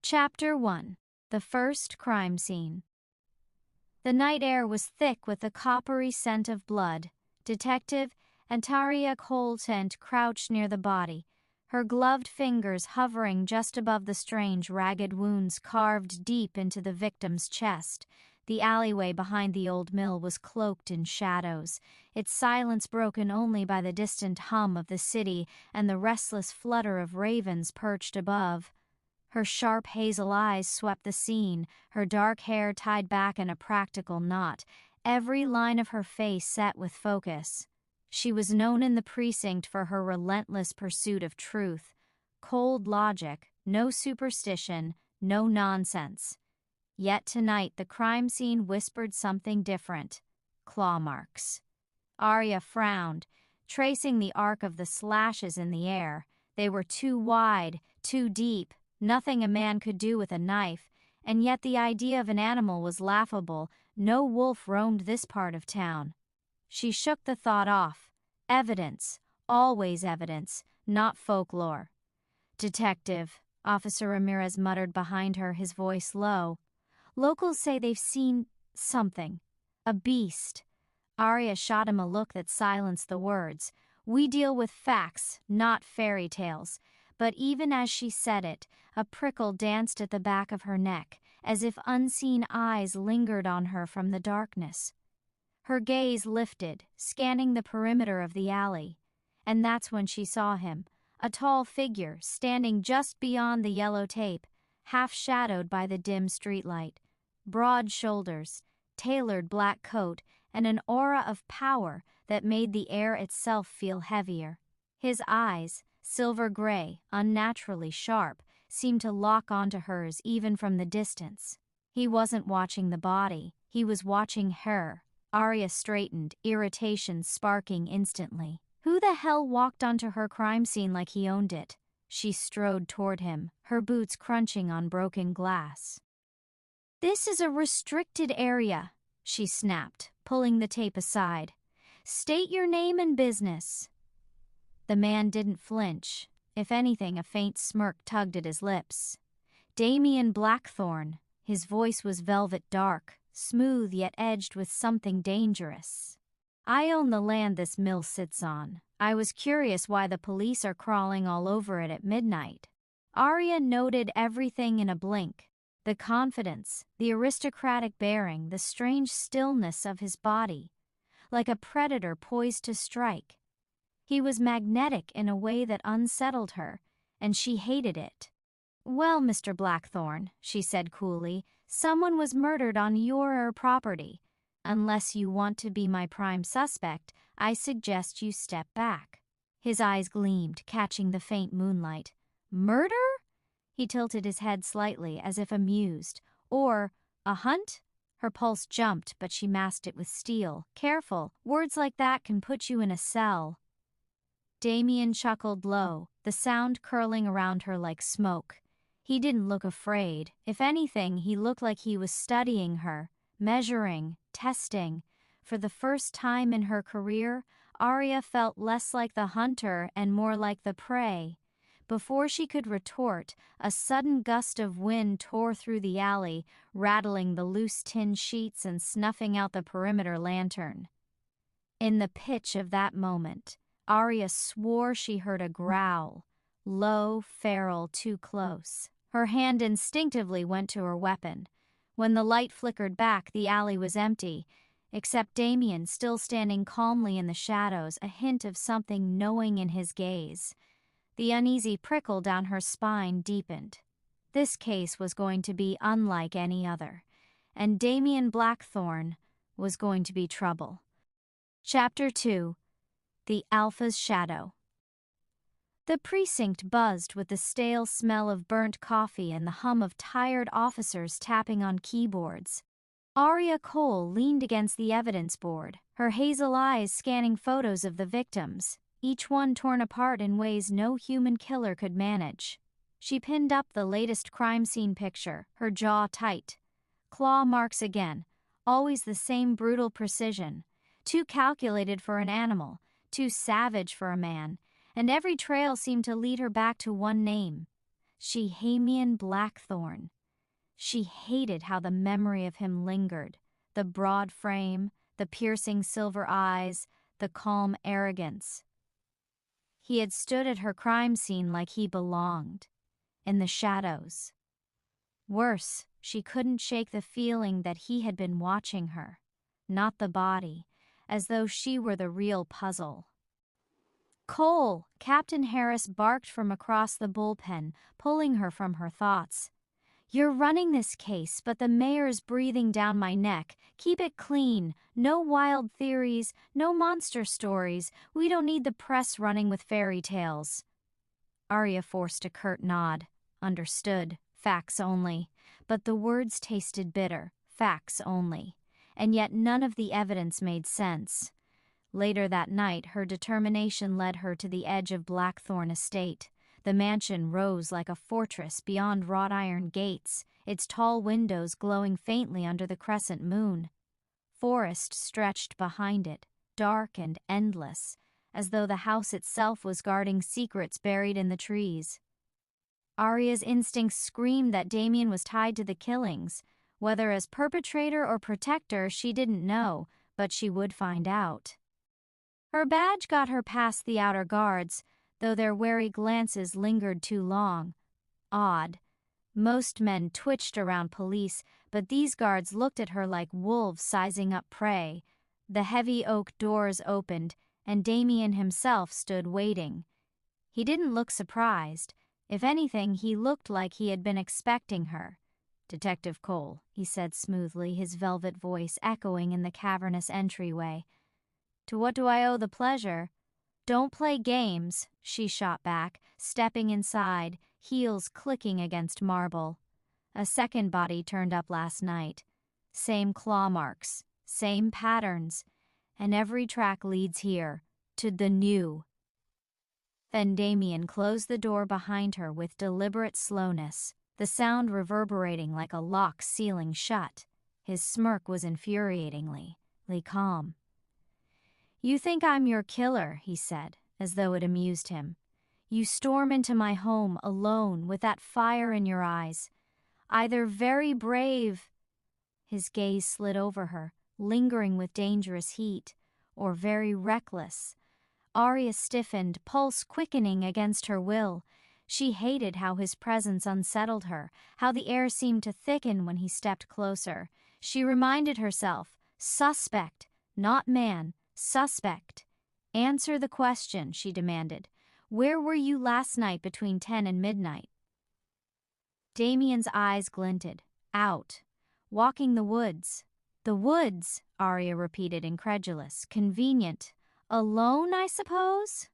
Chapter 1. The First Crime Scene. The night air was thick with the coppery scent of blood. Detective Aria Cole crouched near the body, her gloved fingers hovering just above the strange, ragged wounds carved deep into the victim's chest. The alleyway behind the old mill was cloaked in shadows, its silence broken only by the distant hum of the city and the restless flutter of ravens perched above. Her sharp hazel eyes swept the scene, her dark hair tied back in a practical knot, every line of her face set with focus. She was known in the precinct for her relentless pursuit of truth, cold logic, no superstition, no nonsense. Yet tonight the crime scene whispered something different. Claw marks. Aria frowned, tracing the arc of the slashes in the air. They were too wide, too deep, nothing a man could do with a knife, and yet the idea of an animal was laughable. No wolf roamed this part of town. She shook the thought off. Evidence, always evidence, not folklore. Detective, Officer Ramirez muttered behind her, his voice low. Locals say they've seen something. A beast. Aria shot him a look that silenced the words. We deal with facts, not fairy tales. But even as she said it, a prickle danced at the back of her neck, as if unseen eyes lingered on her from the darkness. Her gaze lifted, scanning the perimeter of the alley. And that's when she saw him, a tall figure standing just beyond the yellow tape, half shadowed by the dim streetlight. Broad shoulders, tailored black coat, and an aura of power that made the air itself feel heavier. His eyes, silver gray, unnaturally sharp, seemed to lock onto hers even from the distance. He wasn't watching the body, he was watching her. Aria straightened, irritation sparking instantly. Who the hell walked onto her crime scene like he owned it? She strode toward him, her boots crunching on broken glass. This is a restricted area, she snapped, pulling the tape aside. State your name and business. The man didn't flinch. If anything, a faint smirk tugged at his lips. Damien Blackthorn. His voice was velvet dark, smooth yet edged with something dangerous. I own the land this mill sits on. I was curious why the police are crawling all over it at midnight. Aria noted everything in a blink. The confidence, the aristocratic bearing, the strange stillness of his body. Like a predator poised to strike. He was magnetic in a way that unsettled her, and she hated it. Well, Mr. Blackthorn, she said coolly, someone was murdered on your property. Unless you want to be my prime suspect, I suggest you step back. His eyes gleamed, catching the faint moonlight. Murder? He tilted his head slightly, as if amused. Or, a hunt? Her pulse jumped, but she masked it with steel. Careful, words like that can put you in a cell. Damien chuckled low, the sound curling around her like smoke. He didn't look afraid. If anything, he looked like he was studying her, measuring, testing. For the first time in her career, Aria felt less like the hunter and more like the prey. Before she could retort, a sudden gust of wind tore through the alley, rattling the loose tin sheets and snuffing out the perimeter lantern. In the pitch of that moment, Aria swore she heard a growl, low, feral, too close. Her hand instinctively went to her weapon. When the light flickered back, the alley was empty, except Damien still standing calmly in the shadows, a hint of something knowing in his gaze. The uneasy prickle down her spine deepened. This case was going to be unlike any other, and Damien Blackthorn was going to be trouble. Chapter 2. The Alpha's Shadow. The precinct buzzed with the stale smell of burnt coffee and the hum of tired officers tapping on keyboards. Aria Cole leaned against the evidence board, her hazel eyes scanning photos of the victims, each one torn apart in ways no human killer could manage. She pinned up the latest crime scene picture, her jaw tight. Claw marks again, always the same brutal precision, too calculated for an animal, too savage for a man, and every trail seemed to lead her back to one name. Damien Blackthorn. She hated how the memory of him lingered, the broad frame, the piercing silver eyes, the calm arrogance. He had stood at her crime scene like he belonged, in the shadows. Worse, she couldn't shake the feeling that he had been watching her, not the body, as though she were the real puzzle. "Cole!" Captain Harris barked from across the bullpen, pulling her from her thoughts. "You're running this case, but the mayor's breathing down my neck. Keep it clean. No wild theories, no monster stories. We don't need the press running with fairy tales." Aria forced a curt nod. Understood. Facts only. But the words tasted bitter. Facts only. And yet none of the evidence made sense. Later that night, her determination led her to the edge of Blackthorn Estate. The mansion rose like a fortress beyond wrought iron gates, its tall windows glowing faintly under the crescent moon. Forest stretched behind it, dark and endless, as though the house itself was guarding secrets buried in the trees. Aria's instincts screamed that Damien was tied to the killings. Whether as perpetrator or protector, she didn't know, but she would find out. Her badge got her past the outer guards, though their wary glances lingered too long. Odd. Most men twitched around police, but these guards looked at her like wolves sizing up prey. The heavy oak doors opened, and Damien himself stood waiting. He didn't look surprised. If anything, he looked like he had been expecting her. "Detective Cole," he said smoothly, his velvet voice echoing in the cavernous entryway. "To what do I owe the pleasure?" "Don't play games," she shot back, stepping inside, heels clicking against marble. "A second body turned up last night. Same claw marks, same patterns, and every track leads here, to the new." Then Damien closed the door behind her with deliberate slowness, the sound reverberating like a lock sealing shut. His smirk was infuriatingly calm. "You think I'm your killer," he said, as though it amused him. "You storm into my home alone with that fire in your eyes. Either very brave—" his gaze slid over her, lingering with dangerous heat, "or very reckless." Aria stiffened, pulse quickening against her will. She hated how his presence unsettled her, how the air seemed to thicken when he stepped closer. She reminded herself, suspect, not man, suspect. "Answer the question," she demanded. "Where were you last night between 10 and midnight?" Damien's eyes glinted. "Out. Walking the woods." "The woods," Aria repeated, incredulous. "Convenient. Alone, I suppose?"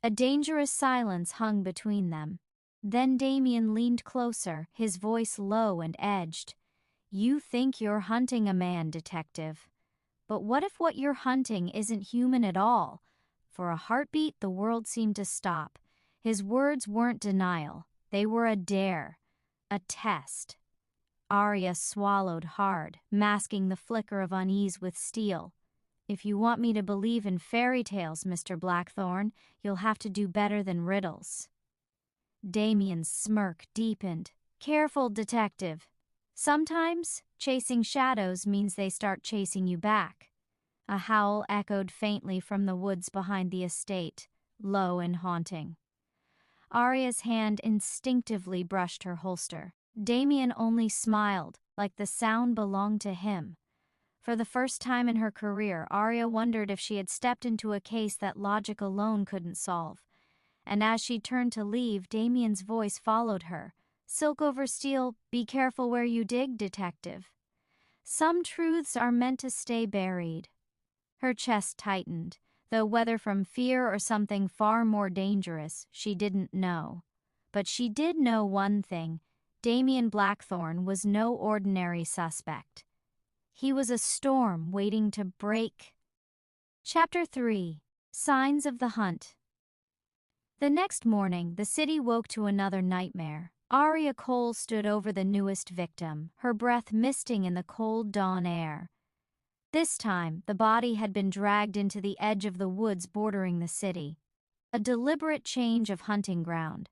A dangerous silence hung between them. Then Damien leaned closer, his voice low and edged. "You think you're hunting a man, detective. But what if what you're hunting isn't human at all?" For a heartbeat, the world seemed to stop. His words weren't denial. They were a dare. A test. Aria swallowed hard, masking the flicker of unease with steel. "If you want me to believe in fairy tales, Mr. Blackthorn, you'll have to do better than riddles." Damien's smirk deepened. "Careful, detective. Sometimes chasing shadows means they start chasing you back." A howl echoed faintly from the woods behind the estate, low and haunting. Aria's hand instinctively brushed her holster. Damien only smiled, like the sound belonged to him. For the first time in her career, Aria wondered if she had stepped into a case that logic alone couldn't solve. And as she turned to leave, Damien's voice followed her. "Silk over steel, be careful where you dig, detective. Some truths are meant to stay buried." Her chest tightened, though whether from fear or something far more dangerous, she didn't know. But she did know one thing: Damien Blackthorn was no ordinary suspect. He was a storm waiting to break. Chapter 3. Signs of the Hunt. The next morning, the city woke to another nightmare. Aria Cole stood over the newest victim, her breath misting in the cold dawn air. This time, the body had been dragged into the edge of the woods bordering the city. A deliberate change of hunting ground.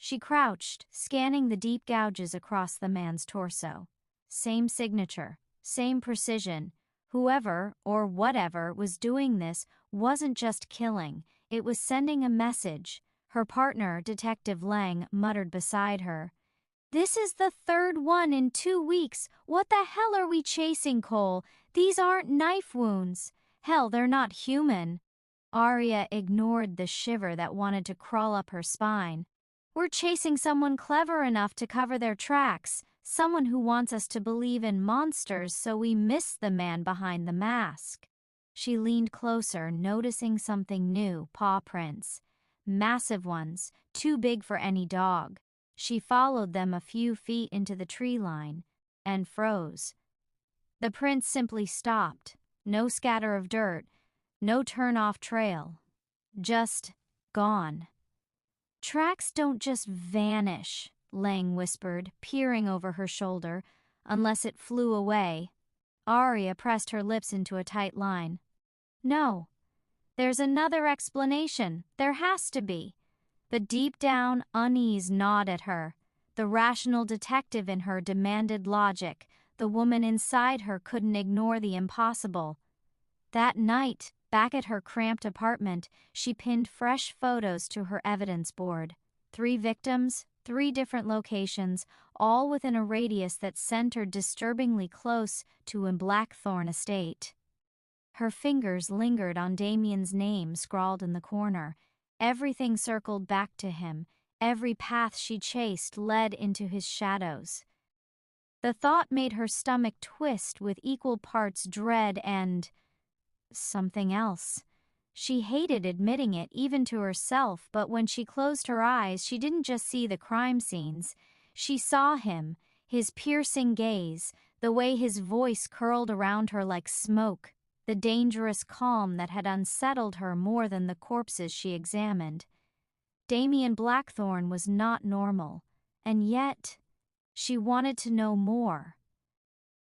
She crouched, scanning the deep gouges across the man's torso. Same signature, same precision. Whoever, or whatever, was doing this wasn't just killing, it was sending a message. Her partner, Detective Lang, muttered beside her. "This is the third one in 2 weeks. What the hell are we chasing, Cole? These aren't knife wounds. Hell, they're not human." Aria ignored the shiver that wanted to crawl up her spine. "We're chasing someone clever enough to cover their tracks, someone who wants us to believe in monsters so we miss the man behind the mask." She leaned closer, noticing something new: paw prints. Massive ones, too big for any dog. She followed them a few feet into the tree line and froze. The prints simply stopped. No scatter of dirt, no turn-off trail. Just gone. "Tracks don't just vanish," Lang whispered, peering over her shoulder, "unless it flew away." Aria pressed her lips into a tight line. "No. There's another explanation. There has to be." But deep down, unease gnawed at her. The rational detective in her demanded logic. The woman inside her couldn't ignore the impossible. That night, back at her cramped apartment, she pinned fresh photos to her evidence board. 3 victims, 3 different locations, all within a radius that centered disturbingly close to a Blackthorn estate. Her fingers lingered on Damien's name scrawled in the corner. Everything circled back to him. Every path she chased led into his shadows. The thought made her stomach twist with equal parts dread and something else. She hated admitting it, even to herself, but when she closed her eyes, she didn't just see the crime scenes. She saw him, his piercing gaze, the way his voice curled around her like smoke, the dangerous calm that had unsettled her more than the corpses she examined. Damien Blackthorn was not normal, and yet she wanted to know more.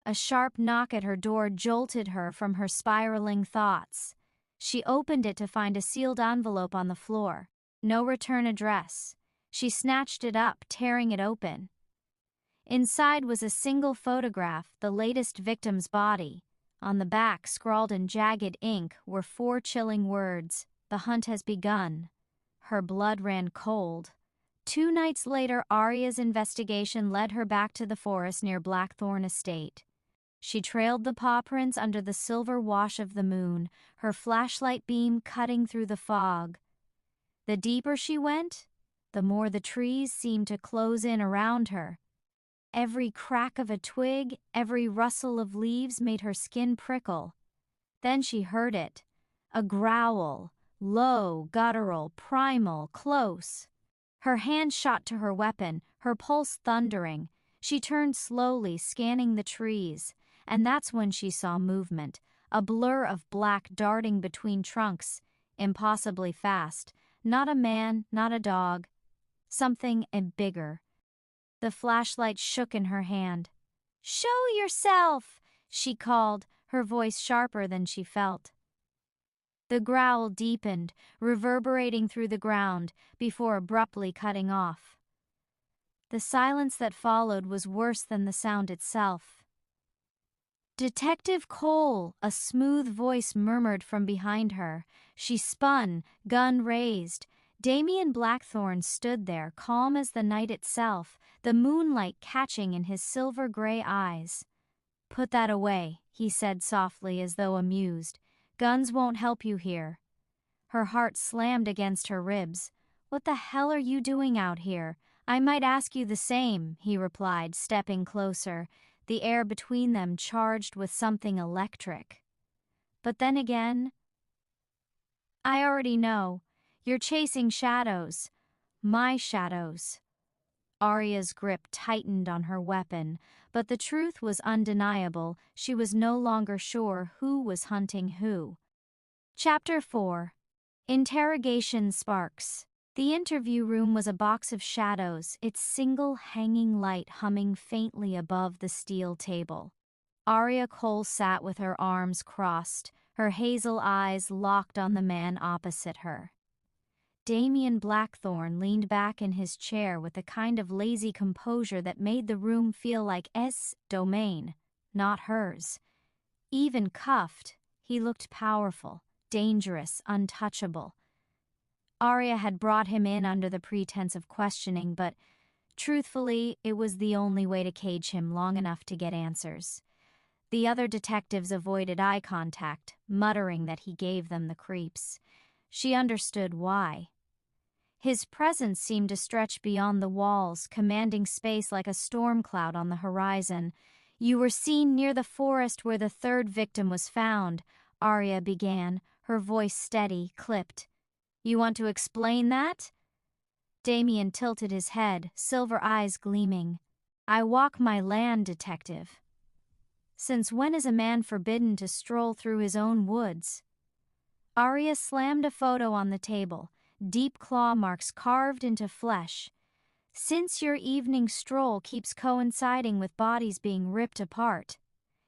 A sharp knock at her door jolted her from her spiraling thoughts. She opened it to find a sealed envelope on the floor. No return address. She snatched it up, tearing it open. Inside was a single photograph, the latest victim's body. On the back, scrawled in jagged ink, were 4 chilling words: "The hunt has begun." Her blood ran cold. 2 nights later, Aria's investigation led her back to the forest near Blackthorn Estate. She trailed the paw prints under the silver wash of the moon, her flashlight beam cutting through the fog. The deeper she went, the more the trees seemed to close in around her. Every crack of a twig, every rustle of leaves made her skin prickle. Then she heard it, a growl, low, guttural, primal, close. Her hand shot to her weapon, her pulse thundering. She turned slowly, scanning the trees, and that's when she saw movement, a blur of black darting between trunks, impossibly fast. Not a man, not a dog, something bigger. The flashlight shook in her hand. "Show yourself!" she called, her voice sharper than she felt. The growl deepened, reverberating through the ground, before abruptly cutting off. The silence that followed was worse than the sound itself. "Detective Cole," a smooth voice murmured from behind her. She spun, gun raised. Damien Blackthorn stood there, calm as the night itself, the moonlight catching in his silver-gray eyes. "Put that away," he said softly, as though amused. "Guns won't help you here." Her heart slammed against her ribs. "What the hell are you doing out here?" "I might ask you the same," he replied, stepping closer, the air between them charged with something electric. "But then again, I already know. You're chasing shadows. My shadows." Aria's grip tightened on her weapon, but the truth was undeniable. She was no longer sure who was hunting who. Chapter 4. Interrogation Sparks. The interview room was a box of shadows, its single hanging light humming faintly above the steel table. Aria Cole sat with her arms crossed, her hazel eyes locked on the man opposite her. Damien Blackthorn leaned back in his chair with a kind of lazy composure that made the room feel like his domain, not hers. Even cuffed, he looked powerful, dangerous, untouchable. Aria had brought him in under the pretense of questioning, but truthfully, it was the only way to cage him long enough to get answers. The other detectives avoided eye contact, muttering that he gave them the creeps. She understood why. His presence seemed to stretch beyond the walls, commanding space like a storm cloud on the horizon. "You were seen near the forest where the third victim was found," Aria began, her voice steady, clipped. "You want to explain that?" Damien tilted his head, silver eyes gleaming. "I walk my land, detective." "Since when is a man forbidden to stroll through his own woods?" Aria slammed a photo on the table, deep claw marks carved into flesh. "Since your evening stroll keeps coinciding with bodies being ripped apart."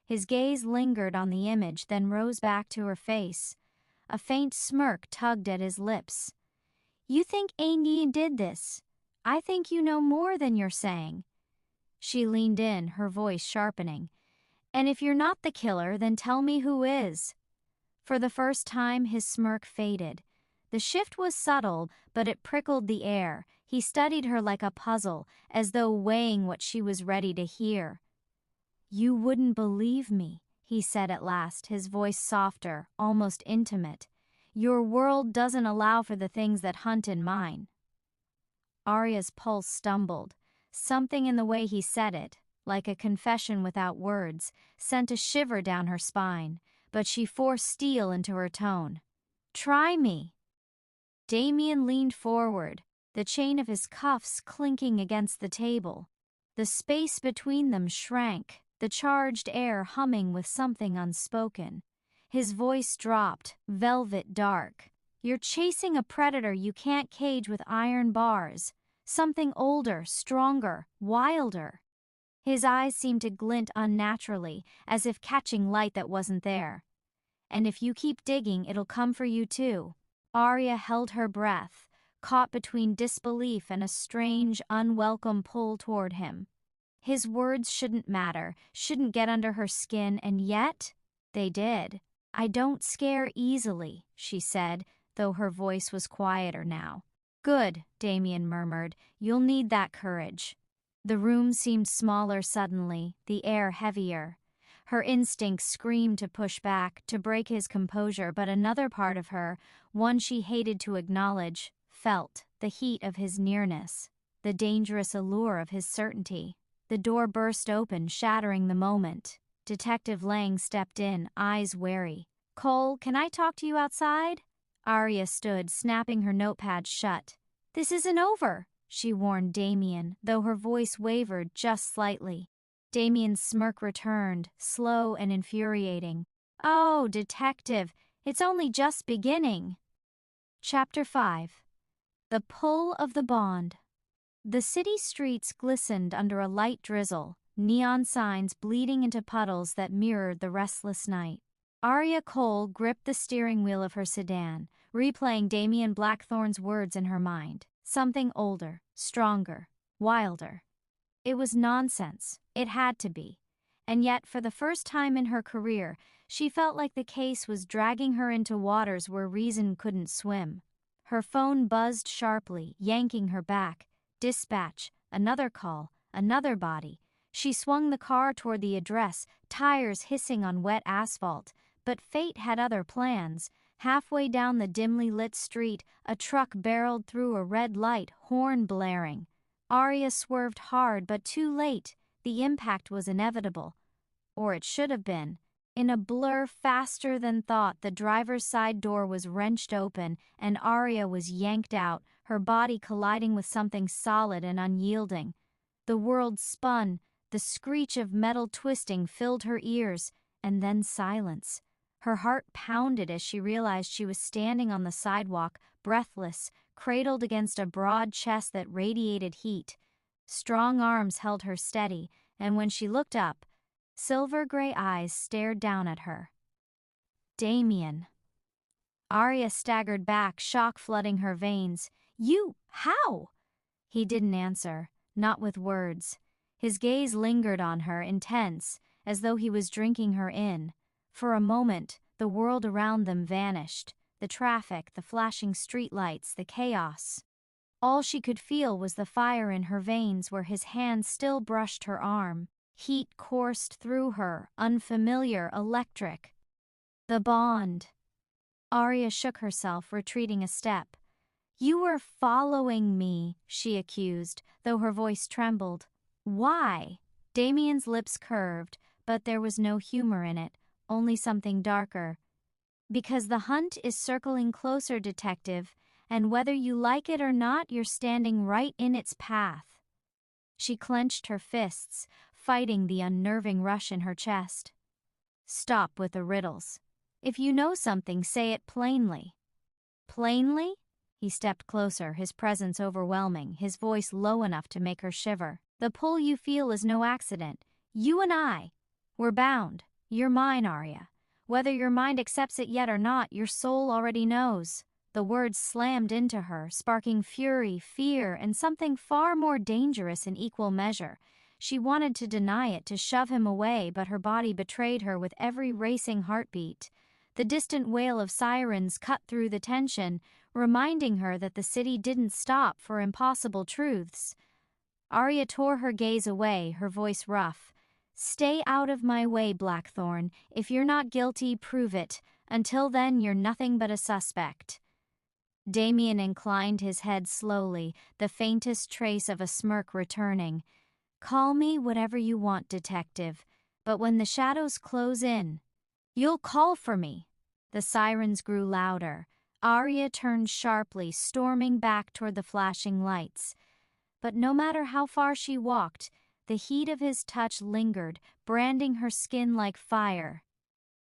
His gaze lingered on the image, then rose back to her face. A faint smirk tugged at his lips. "You think Amy did this? I think you know more than you're saying." She leaned in, her voice sharpening. "And if you're not the killer, then tell me who is." For the first time, his smirk faded. The shift was subtle, but it prickled the air. He studied her like a puzzle, as though weighing what she was ready to hear. "You wouldn't believe me," he said at last, his voice softer, almost intimate. "Your world doesn't allow for the things that hunt in mine." Aria's pulse stumbled. Something in the way he said it, like a confession without words, sent a shiver down her spine, but she forced steel into her tone. "Try me." Damien leaned forward, the chain of his cuffs clinking against the table. The space between them shrank, the charged air humming with something unspoken. His voice dropped, velvet dark. "You're chasing a predator you can't cage with iron bars. Something older, stronger, wilder." His eyes seemed to glint unnaturally, as if catching light that wasn't there. "And if you keep digging, it'll come for you too." Aria held her breath, caught between disbelief and a strange, unwelcome pull toward him. His words shouldn't matter, shouldn't get under her skin, and yet they did. "I don't scare easily," she said, though her voice was quieter now. "Good," Damien murmured. "You'll need that courage." The room seemed smaller suddenly, the air heavier. Her instincts screamed to push back, to break his composure, but another part of her, one she hated to acknowledge, felt the heat of his nearness, the dangerous allure of his certainty. The door burst open, shattering the moment. Detective Lang stepped in, eyes wary. "Cole, can I talk to you outside?" Aria stood, snapping her notepad shut. "This isn't over," she warned Damien, though her voice wavered just slightly. Damien's smirk returned, slow and infuriating. "Oh, detective, it's only just beginning." Chapter 5. The Pull of the Bond. The city streets glistened under a light drizzle, neon signs bleeding into puddles that mirrored the restless night. Aria Cole gripped the steering wheel of her sedan, replaying Damien Blackthorn's words in her mind. Something older, stronger, wilder. It was nonsense. It had to be. And yet, for the first time in her career, she felt like the case was dragging her into waters where reason couldn't swim. Her phone buzzed sharply, yanking her back. Dispatch, another call, another body. She swung the car toward the address, tires hissing on wet asphalt. But fate had other plans. Halfway down the dimly lit street, a truck barreled through a red light, horn blaring. Aria swerved hard, but too late. The impact was inevitable. Or it should have been. In a blur faster than thought, the driver's side door was wrenched open, and Aria was yanked out, her body colliding with something solid and unyielding. The world spun, the screech of metal twisting filled her ears, and then silence. Her heart pounded as she realized she was standing on the sidewalk, breathless, cradled against a broad chest that radiated heat. Strong arms held her steady, and when she looked up, silver gray eyes stared down at her. "Damien." Aria staggered back, shock flooding her veins. How? He didn't answer, not with words. His gaze lingered on her, intense, as though he was drinking her in. For a moment, the world around them vanished. The traffic, the flashing streetlights, the chaos. All she could feel was the fire in her veins where his hand still brushed her arm. Heat coursed through her, unfamiliar, electric. The bond. Aria shook herself, retreating a step. You were following me, she accused, though her voice trembled. Why? Damien's lips curved, but there was no humor in it, only something darker. Because the hunt is circling closer, detective, and whether you like it or not, you're standing right in its path. She clenched her fists, fighting the unnerving rush in her chest. Stop with the riddles. If you know something, say it plainly. Plainly? He stepped closer, his presence overwhelming, his voice low enough to make her shiver. The pull you feel is no accident. You and I, we're bound. You're mine, Aria. Whether your mind accepts it yet or not, your soul already knows. The words slammed into her, sparking fury, fear, and something far more dangerous in equal measure. She wanted to deny it, to shove him away, but her body betrayed her with every racing heartbeat. The distant wail of sirens cut through the tension, reminding her that the city didn't stop for impossible truths. Aria tore her gaze away, her voice rough. Stay out of my way, Blackthorn. If you're not guilty, prove it. Until then, you're nothing but a suspect. Damien inclined his head slowly, the faintest trace of a smirk returning. Call me whatever you want, detective, but when the shadows close in, you'll call for me. The sirens grew louder. Aria turned sharply, storming back toward the flashing lights. But no matter how far she walked, the heat of his touch lingered, branding her skin like fire.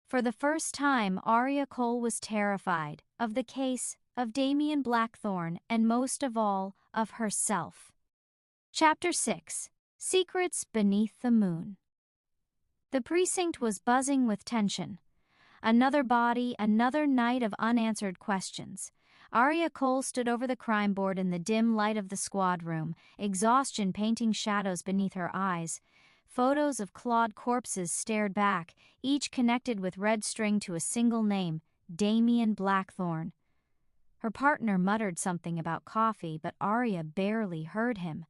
For the first time, Aria Cole was terrified of the case, of Damien Blackthorn, and most of all, of herself. Chapter 6. Secrets Beneath the Moon. The precinct was buzzing with tension. Another body, another night of unanswered questions. Aria Cole stood over the crime board in the dim light of the squad room, exhaustion painting shadows beneath her eyes. Photos of clawed corpses stared back, each connected with red string to a single name, Damien Blackthorn. Her partner muttered something about coffee, but Aria barely heard him.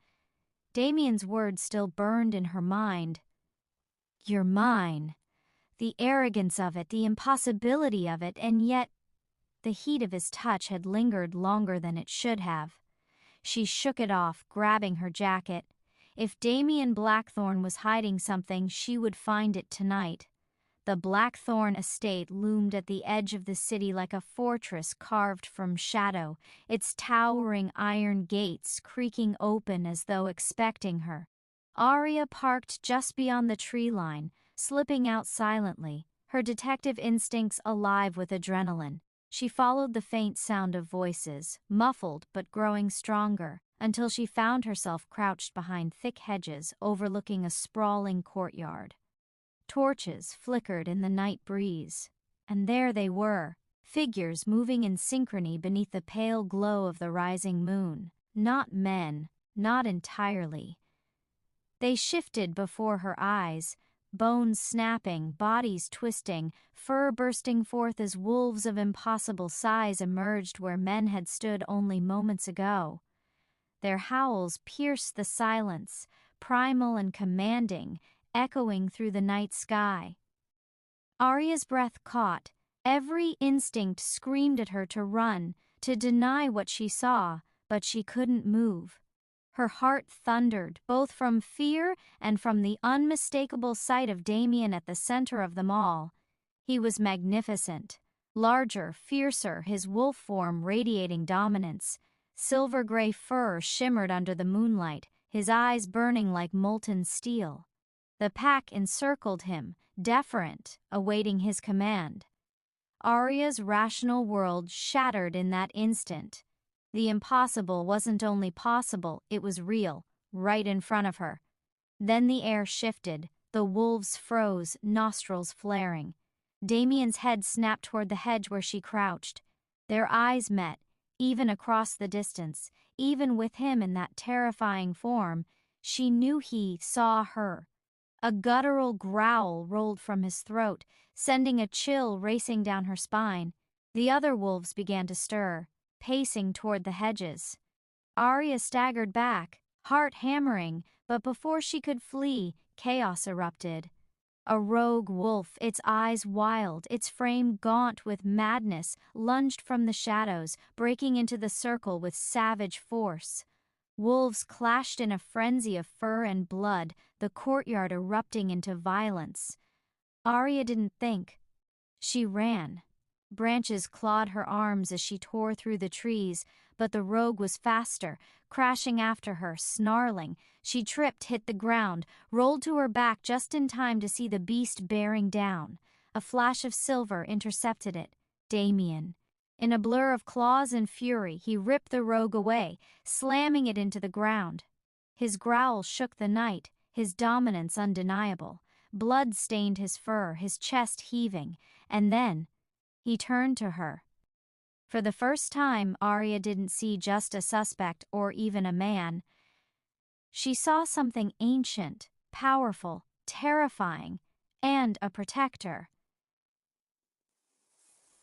Damien's words still burned in her mind. You're mine. The arrogance of it, the impossibility of it, and yet the heat of his touch had lingered longer than it should have. She shook it off, grabbing her jacket. If Damien Blackthorn was hiding something, she would find it tonight. The Blackthorn estate loomed at the edge of the city like a fortress carved from shadow, its towering iron gates creaking open as though expecting her. Aria parked just beyond the tree line, slipping out silently, her detective instincts alive with adrenaline. She followed the faint sound of voices, muffled but growing stronger, until she found herself crouched behind thick hedges overlooking a sprawling courtyard. Torches flickered in the night breeze, and there they were, figures moving in synchrony beneath the pale glow of the rising moon. Not men, not entirely. They shifted before her eyes, bones snapping, bodies twisting, fur bursting forth as wolves of impossible size emerged where men had stood only moments ago. Their howls pierced the silence, primal and commanding, echoing through the night sky. Aria's breath caught. Every instinct screamed at her to run, to deny what she saw, but she couldn't move. Her heart thundered, both from fear and from the unmistakable sight of Damien at the center of them all. He was magnificent, larger, fiercer, his wolf form radiating dominance. Silver-gray fur shimmered under the moonlight, his eyes burning like molten steel. The pack encircled him, deferent, awaiting his command. Aria's rational world shattered in that instant. The impossible wasn't only possible, it was real, right in front of her. Then the air shifted, the wolves froze, nostrils flaring. Damien's head snapped toward the hedge where she crouched, Their eyes met, even across the distance, even with him in that terrifying form. She knew he saw her. A guttural growl rolled from his throat, sending a chill racing down her spine. The other wolves began to stir, pacing toward the hedges. Aria staggered back, heart hammering, but before she could flee, chaos erupted. A rogue wolf, its eyes wild, its frame gaunt with madness, lunged from the shadows, breaking into the circle with savage force. Wolves clashed in a frenzy of fur and blood, the courtyard erupting into violence. Aria didn't think. She ran. Branches clawed her arms as she tore through the trees, but the rogue was faster, crashing after her, snarling. She tripped, hit the ground, rolled to her back just in time to see the beast bearing down. A flash of silver intercepted it. Damien. In a blur of claws and fury, he ripped the rogue away, slamming it into the ground. His growl shook the night, his dominance undeniable. Blood stained his fur, his chest heaving, and then he turned to her. For the first time, Aria didn't see just a suspect or even a man. She saw something ancient, powerful, terrifying, and a protector.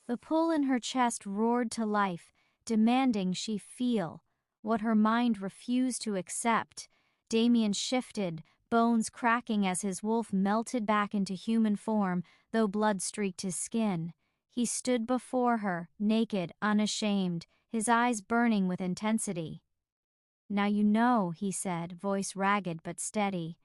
The pull in her chest roared to life, demanding she feel what her mind refused to accept. Damien shifted, bones cracking as his wolf melted back into human form, though blood streaked his skin. He stood before her, naked, unashamed, his eyes burning with intensity. "Now you know," he said, voice ragged but steady.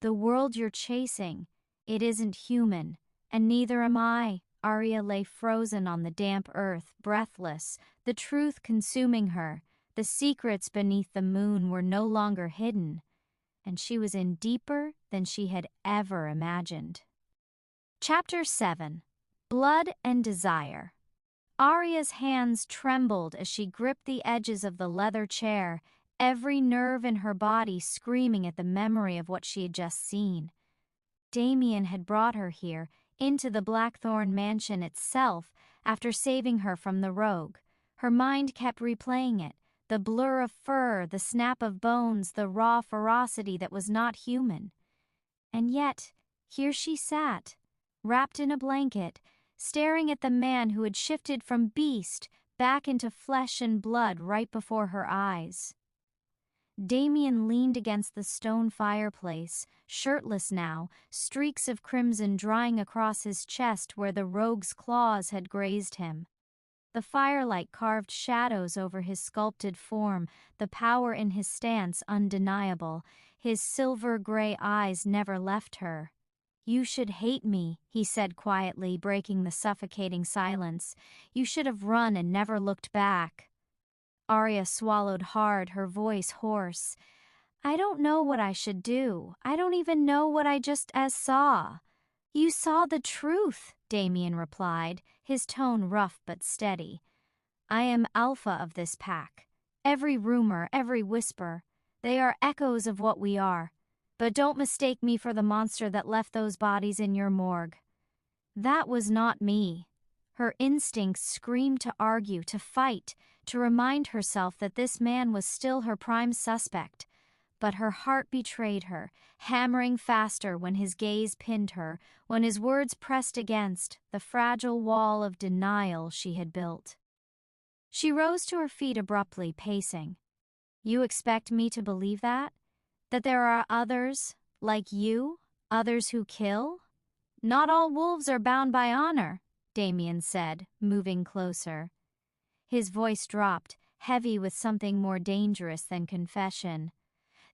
"The world you're chasing, it isn't human, and neither am I." Aria lay frozen on the damp earth, breathless, the truth consuming her. The secrets beneath the moon were no longer hidden, and she was in deeper than she had ever imagined. Chapter 7. Blood and Desire. Aria's hands trembled as she gripped the edges of the leather chair, every nerve in her body screaming at the memory of what she had just seen. Damien had brought her here, into the Blackthorn mansion itself, after saving her from the rogue. Her mind kept replaying it, the blur of fur, the snap of bones, the raw ferocity that was not human. And yet, here she sat, wrapped in a blanket, staring at the man who had shifted from beast back into flesh and blood right before her eyes. Damien leaned against the stone fireplace, shirtless now, streaks of crimson drying across his chest where the rogue's claws had grazed him. The firelight carved shadows over his sculpted form, the power in his stance undeniable. His silver-gray eyes never left her. "You should hate me," he said quietly, breaking the suffocating silence. "You should have run and never looked back." Aria swallowed hard, her voice hoarse. "I don't know what I should do. I don't even know what I just saw." "You saw the truth," Damien replied, his tone rough but steady. "I am alpha of this pack. Every rumor, every whisper, they are echoes of what we are. But don't mistake me for the monster that left those bodies in your morgue. That was not me." Her instincts screamed to argue, to fight, to remind herself that this man was still her prime suspect. But her heart betrayed her, hammering faster when his gaze pinned her, when his words pressed against the fragile wall of denial she had built. She rose to her feet abruptly, pacing. "You expect me to believe that? That there are others, like you, others who kill?" "Not all wolves are bound by honor," Damien said, moving closer. His voice dropped, heavy with something more dangerous than confession.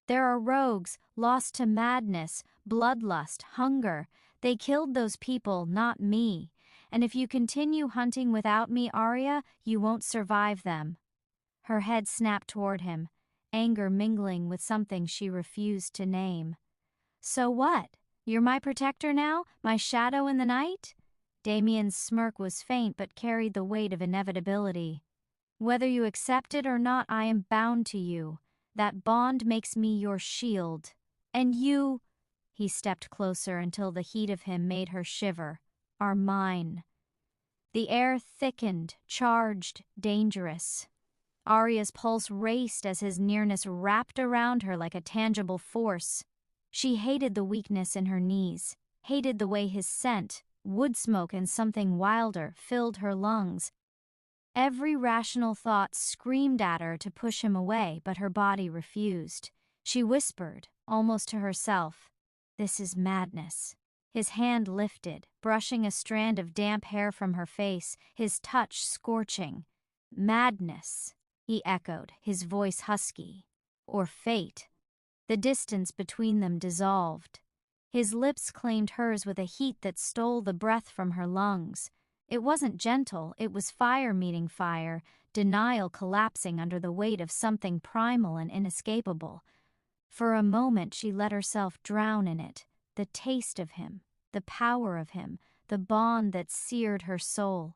"There are rogues, lost to madness, bloodlust, hunger. They killed those people, not me. And if you continue hunting without me, Aria, you won't survive them." Her head snapped toward him, anger mingling with something she refused to name. "So what? You're my protector now? My shadow in the night?" Damien's smirk was faint but carried the weight of inevitability. "Whether you accept it or not, I am bound to you. That bond makes me your shield. And you," he stepped closer until the heat of him made her shiver, "are mine." The air thickened, charged, dangerous. Aria's pulse raced as his nearness wrapped around her like a tangible force. She hated the weakness in her knees, hated the way his scent, wood smoke and something wilder, filled her lungs. Every rational thought screamed at her to push him away, but her body refused. She whispered, almost to herself, "This is madness." His hand lifted, brushing a strand of damp hair from her face, his touch scorching. "Madness," he echoed, his voice husky. "Or fate." The distance between them dissolved. His lips claimed hers with a heat that stole the breath from her lungs. It wasn't gentle, it was fire meeting fire, denial collapsing under the weight of something primal and inescapable. For a moment she let herself drown in it, the taste of him, the power of him, the bond that seared her soul.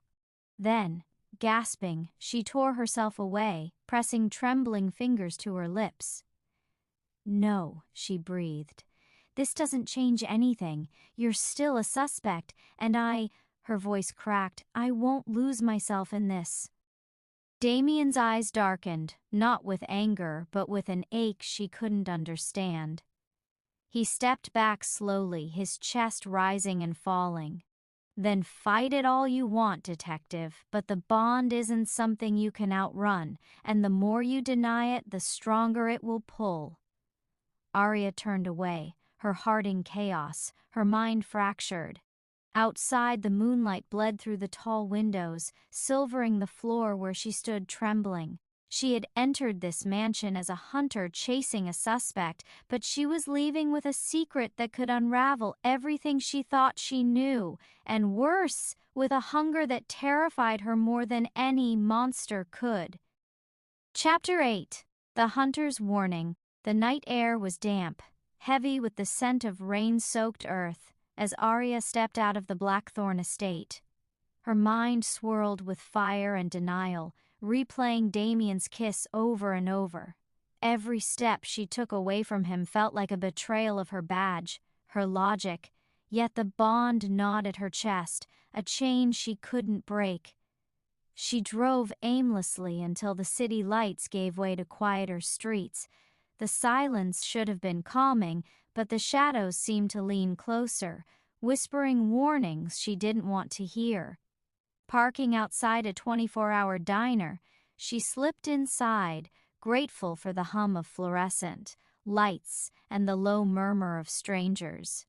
Then, gasping, she tore herself away, pressing trembling fingers to her lips. "No," she breathed. "This doesn't change anything. You're still a suspect, and her voice cracked, "I won't lose myself in this." Damien's eyes darkened, not with anger, but with an ache she couldn't understand. He stepped back slowly, his chest rising and falling. "Then fight it all you want, detective, but the bond isn't something you can outrun, and the more you deny it, the stronger it will pull." Aria turned away, her heart in chaos, her mind fractured. Outside, the moonlight bled through the tall windows, silvering the floor where she stood trembling. She had entered this mansion as a hunter chasing a suspect, but she was leaving with a secret that could unravel everything she thought she knew, and worse, with a hunger that terrified her more than any monster could. Chapter 8. The Hunter's Warning. The night air was damp, heavy with the scent of rain-soaked earth, as Aria stepped out of the Blackthorn estate. Her mind swirled with fire and denial, replaying Damien's kiss over and over. Every step she took away from him felt like a betrayal of her badge, her logic, yet the bond gnawed at her chest, a chain she couldn't break. She drove aimlessly until the city lights gave way to quieter streets. The silence should have been calming, but the shadows seemed to lean closer, whispering warnings she didn't want to hear. Parking outside a 24-hour diner, she slipped inside, grateful for the hum of fluorescent lights and the low murmur of strangers.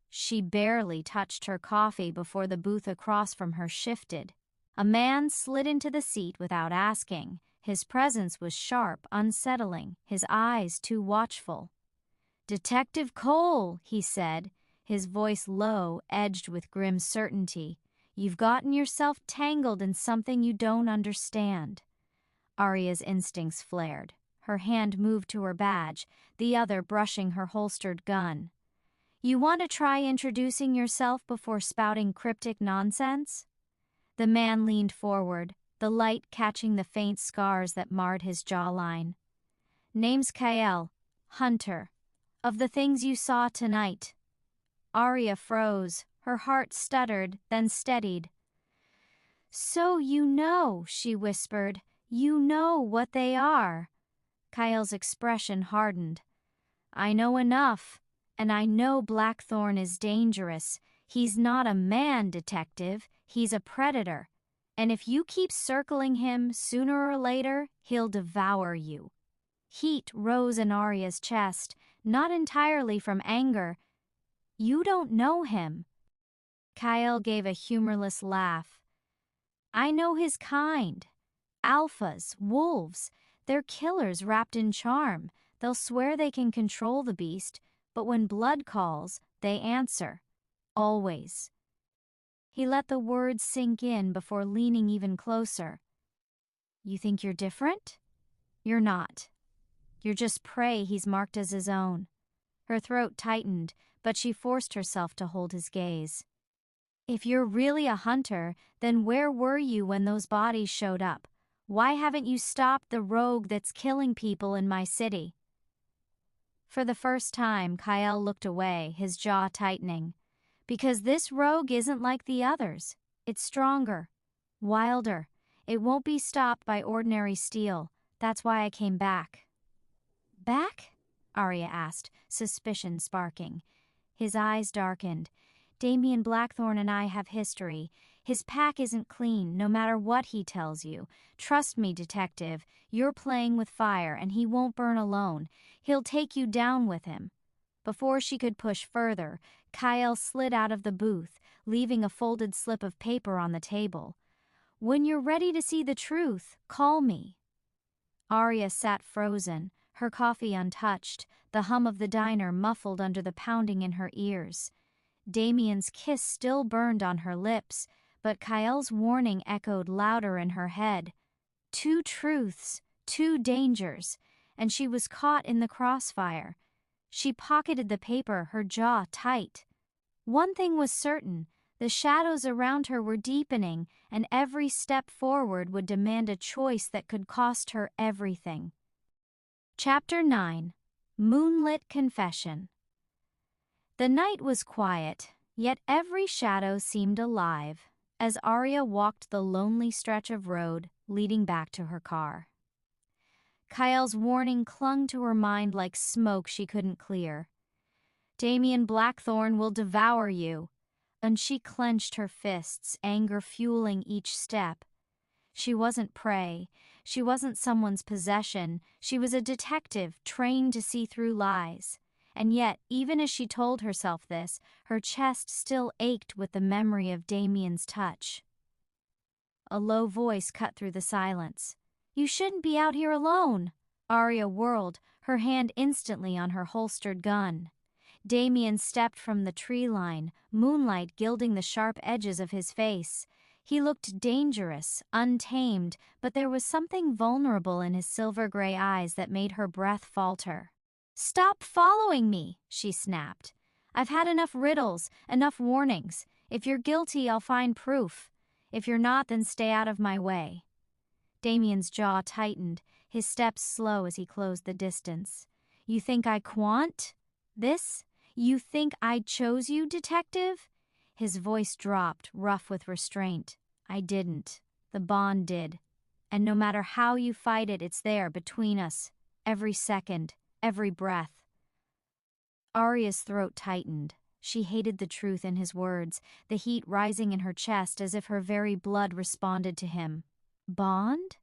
She barely touched her coffee before the booth across from her shifted. A man slid into the seat without asking. His presence was sharp, unsettling, his eyes too watchful. "Detective Cole," he said, his voice low, edged with grim certainty. "You've gotten yourself tangled in something you don't understand." Aria's instincts flared. Her hand moved to her badge, the other brushing her holstered gun. "You want to try introducing yourself before spouting cryptic nonsense?" The man leaned forward, the light catching the faint scars that marred his jawline. "Name's Kyle, Hunter. Of the things you saw tonight." Aria froze, her heart stuttered, then steadied. "So you know," she whispered. "You know what they are." Kyle's expression hardened. "I know enough, and I know Blackthorn is dangerous. He's not a man, detective. He's a predator. And if you keep circling him, sooner or later, he'll devour you." Heat rose in Aria's chest, not entirely from anger. "You don't know him." Kyle gave a humorless laugh. "I know his kind. Alphas, wolves. They're killers wrapped in charm. They'll swear they can control the beast, but when blood calls, they answer. Always." He let the words sink in before leaning even closer. "You think you're different? You're not. You're just prey he's marked as his own." Her throat tightened, but she forced herself to hold his gaze. "If you're really a hunter, then where were you when those bodies showed up? Why haven't you stopped the rogue that's killing people in my city?" For the first time, Kyle looked away, his jaw tightening. "Because this rogue isn't like the others. It's stronger. Wilder. It won't be stopped by ordinary steel. That's why I came back. Back? Aria asked, suspicion sparking. His eyes darkened. Damien Blackthorn and I have history. His pack isn't clean, no matter what he tells you. Trust me, detective. You're playing with fire, and he won't burn alone. He'll take you down with him. Before she could push further, Kyle slid out of the booth, leaving a folded slip of paper on the table. When you're ready to see the truth, call me. Aria sat frozen, her coffee untouched, the hum of the diner muffled under the pounding in her ears. Damien's kiss still burned on her lips, but Kyle's warning echoed louder in her head. 2 truths, 2 dangers, and she was caught in the crossfire. She pocketed the paper, her jaw tight. One thing was certain, the shadows around her were deepening, and every step forward would demand a choice that could cost her everything. Chapter 9. Moonlit Confession. The night was quiet, yet every shadow seemed alive, as Aria walked the lonely stretch of road leading back to her car. Kyle's warning clung to her mind like smoke she couldn't clear. Damien Blackthorn will devour you. And she clenched her fists, anger fueling each step. She wasn't prey. She wasn't someone's possession. She was a detective trained to see through lies. And yet, even as she told herself this, her chest still ached with the memory of Damien's touch. A low voice cut through the silence. You shouldn't be out here alone. Aria whirled, her hand instantly on her holstered gun. Damien stepped from the tree line, moonlight gilding the sharp edges of his face. He looked dangerous, untamed, but there was something vulnerable in his silver-gray eyes that made her breath falter. Stop following me, she snapped. I've had enough riddles, enough warnings. If you're guilty, I'll find proof. If you're not, then stay out of my way. Damien's jaw tightened, his steps slow as he closed the distance. You think I quant? This? You think I chose you, detective? His voice dropped, rough with restraint. I didn't. The bond did. And no matter how you fight it, it's there between us. Every second, every breath. Aria's throat tightened. She hated the truth in his words, the heat rising in her chest as if her very blood responded to him. Bond?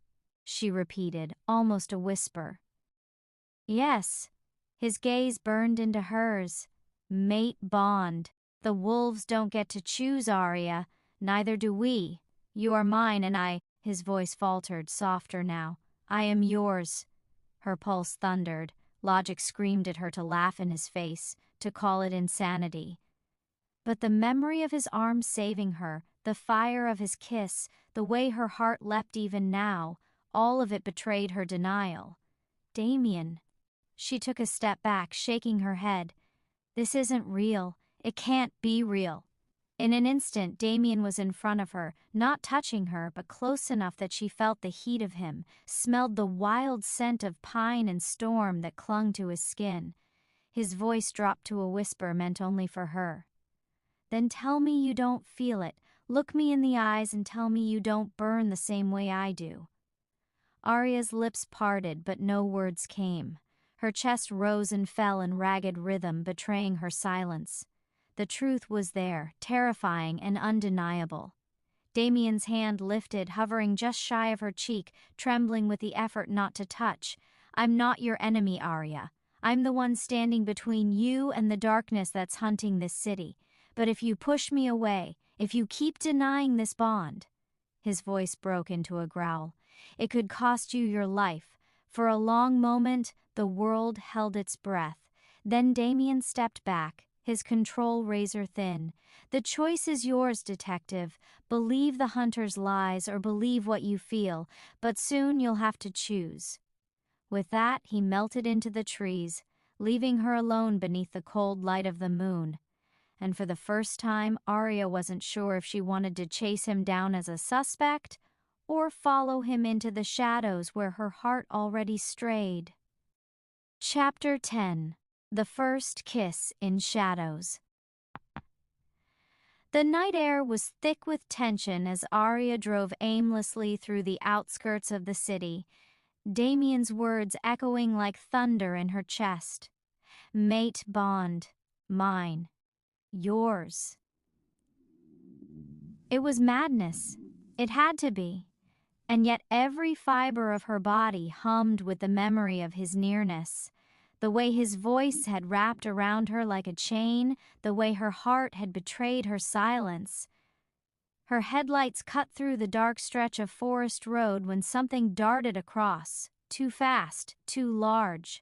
She repeated, almost a whisper. Yes. His gaze burned into hers. Mate bond. The wolves don't get to choose, Aria. Neither do we. You are mine and I— His voice faltered, softer now. I am yours. Her pulse thundered. Logic screamed at her to laugh in his face, to call it insanity. But the memory of his arms saving her, the fire of his kiss, the way her heart leapt even now, all of it betrayed her denial. Damien. She took a step back, shaking her head. This isn't real. It can't be real. In an instant, Damien was in front of her, not touching her, but close enough that she felt the heat of him, smelled the wild scent of pine and storm that clung to his skin. His voice dropped to a whisper meant only for her. Then tell me you don't feel it. Look me in the eyes and tell me you don't burn the same way I do. Aria's lips parted, but no words came. Her chest rose and fell in ragged rhythm, betraying her silence. The truth was there, terrifying and undeniable. Damien's hand lifted, hovering just shy of her cheek, trembling with the effort not to touch. I'm not your enemy, Aria. I'm the one standing between you and the darkness that's hunting this city. But if you push me away, if you keep denying this bond— His voice broke into a growl. It could cost you your life. For a long moment, the world held its breath. Then Damien stepped back, his control razor thin. The choice is yours, detective. Believe the hunter's lies or believe what you feel, but soon you'll have to choose. With that, he melted into the trees, leaving her alone beneath the cold light of the moon. And for the first time, Aria wasn't sure if she wanted to chase him down as a suspect or follow him into the shadows where her heart already strayed. Chapter 10. The First Kiss in Shadows. The night air was thick with tension as Aria drove aimlessly through the outskirts of the city, Damien's words echoing like thunder in her chest. Mate bond, mine, yours. It was madness. It had to be. And yet every fiber of her body hummed with the memory of his nearness. The way his voice had wrapped around her like a chain, the way her heart had betrayed her silence. Her headlights cut through the dark stretch of forest road when something darted across, too fast, too large.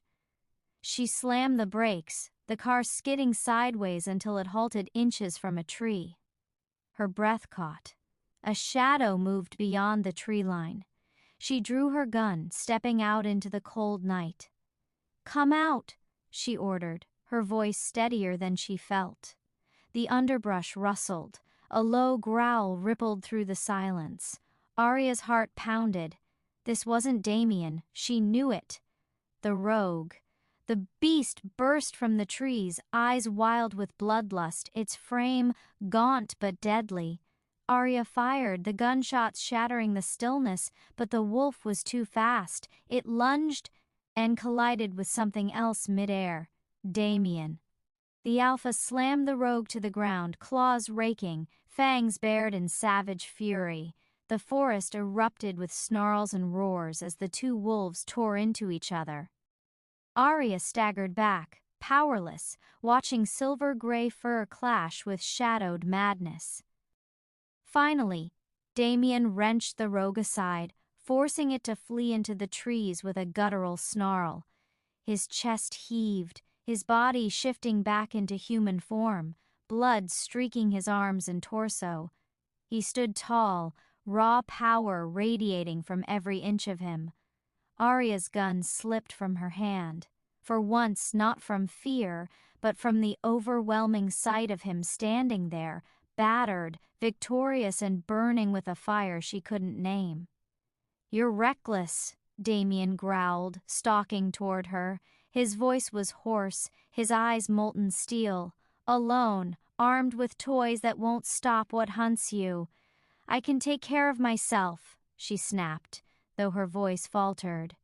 She slammed the brakes, the car skidding sideways until it halted inches from a tree. Her breath caught. A shadow moved beyond the tree line. She drew her gun, stepping out into the cold night. "Come out," she ordered, her voice steadier than she felt. The underbrush rustled. A low growl rippled through the silence. Aria's heart pounded. This wasn't Damien. She knew it. The rogue. The beast burst from the trees, eyes wild with bloodlust, its frame gaunt but deadly. Aria fired, the gunshots shattering the stillness, but the wolf was too fast. It lunged and collided with something else midair. Damien. The alpha slammed the rogue to the ground, claws raking, fangs bared in savage fury. The forest erupted with snarls and roars as the two wolves tore into each other. Aria staggered back, powerless, watching silver-gray fur clash with shadowed madness. Finally, Damien wrenched the rogue aside, forcing it to flee into the trees with a guttural snarl. His chest heaved, his body shifting back into human form, blood streaking his arms and torso. He stood tall, raw power radiating from every inch of him. Aria's gun slipped from her hand, for once not from fear, but from the overwhelming sight of him standing there, battered, victorious and burning with a fire she couldn't name. "You're reckless," Damien growled, stalking toward her. His voice was hoarse, his eyes molten steel. "Alone, armed with toys that won't stop what hunts you." "I can take care of myself," she snapped, though her voice faltered.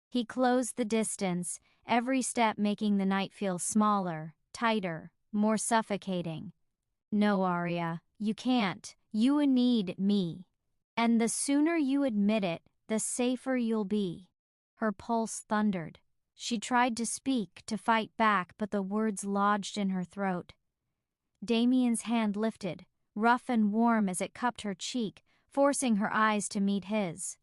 He closed the distance, every step making the night feel smaller, tighter, more suffocating. "No, Aria, you can't. You need me. And the sooner you admit it, the safer you'll be." Her pulse thundered. She tried to speak, to fight back, but the words lodged in her throat. Damien's hand lifted, rough and warm as it cupped her cheek, forcing her eyes to meet his.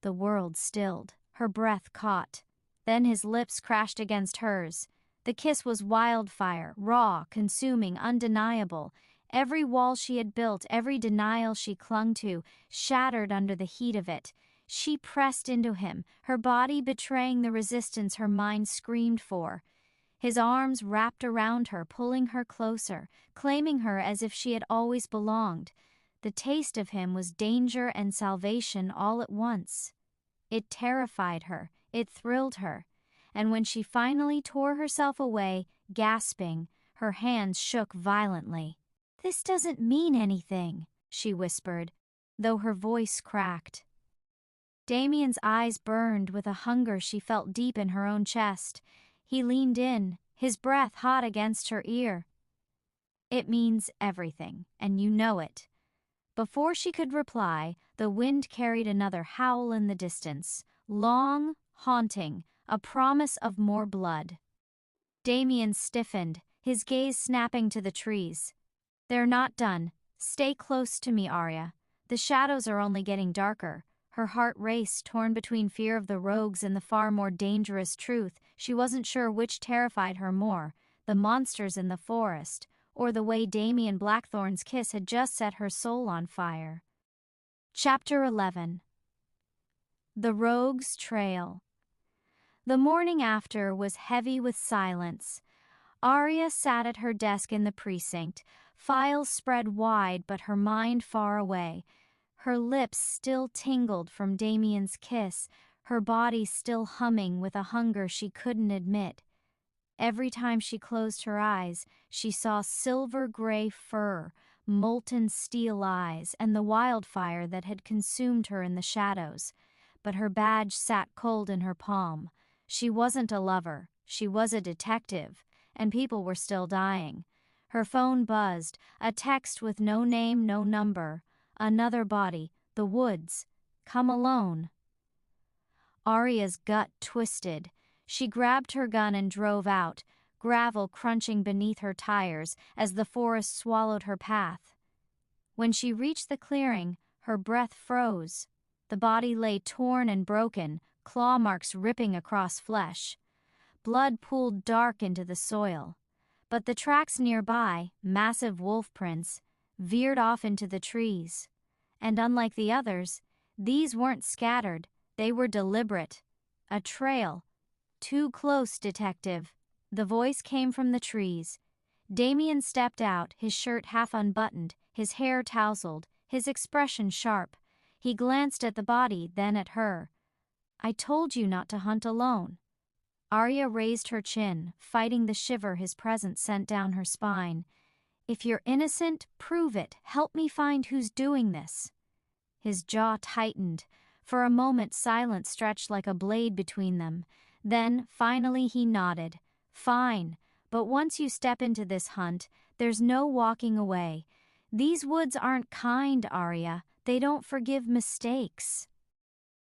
The world stilled, her breath caught. Then his lips crashed against hers. The kiss was wildfire, raw, consuming, undeniable. Every wall she had built, every denial she clung to, shattered under the heat of it. She pressed into him, her body betraying the resistance her mind screamed for. His arms wrapped around her, pulling her closer, claiming her as if she had always belonged. The taste of him was danger and salvation all at once. It terrified her, it thrilled her, and when she finally tore herself away, gasping, her hands shook violently. "This doesn't mean anything," she whispered, though her voice cracked. Damien's eyes burned with a hunger she felt deep in her own chest. He leaned in, his breath hot against her ear. "It means everything, and you know it." Before she could reply, the wind carried another howl in the distance, long, haunting, a promise of more blood. Damien stiffened, his gaze snapping to the trees. "They're not done. Stay close to me, Aria. The shadows are only getting darker." Her heart raced, torn between fear of the rogues and the far more dangerous truth. She wasn't sure which terrified her more, the monsters in the forest, or the way Damien Blackthorn's kiss had just set her soul on fire. Chapter 11. The Rogue's Trail. The morning after was heavy with silence. Aria sat at her desk in the precinct, files spread wide but her mind far away. Her lips still tingled from Damien's kiss, her body still humming with a hunger she couldn't admit. Every time she closed her eyes, she saw silver-gray fur, molten steel eyes, and the wildfire that had consumed her in the shadows. But her badge sat cold in her palm. She wasn't a lover, she was a detective, and people were still dying. Her phone buzzed, a text with no name, no number. Another body, the woods. Come alone. Aria's gut twisted. She grabbed her gun and drove out, gravel crunching beneath her tires as the forest swallowed her path. When she reached the clearing, her breath froze. The body lay torn and broken, claw marks ripping across flesh. Blood pooled dark into the soil. But the tracks nearby, massive wolf prints, veered off into the trees. And unlike the others, these weren't scattered, they were deliberate. A trail. Too close, detective. The voice came from the trees. Damien stepped out, his shirt half unbuttoned, his hair tousled, his expression sharp. He glanced at the body, then at her. I told you not to hunt alone. Aria raised her chin, fighting the shiver his presence sent down her spine. If you're innocent, prove it. Help me find who's doing this. His jaw tightened. For a moment silence stretched like a blade between them. Then, finally, he nodded. Fine, but once you step into this hunt, there's no walking away. These woods aren't kind, Aria. They don't forgive mistakes.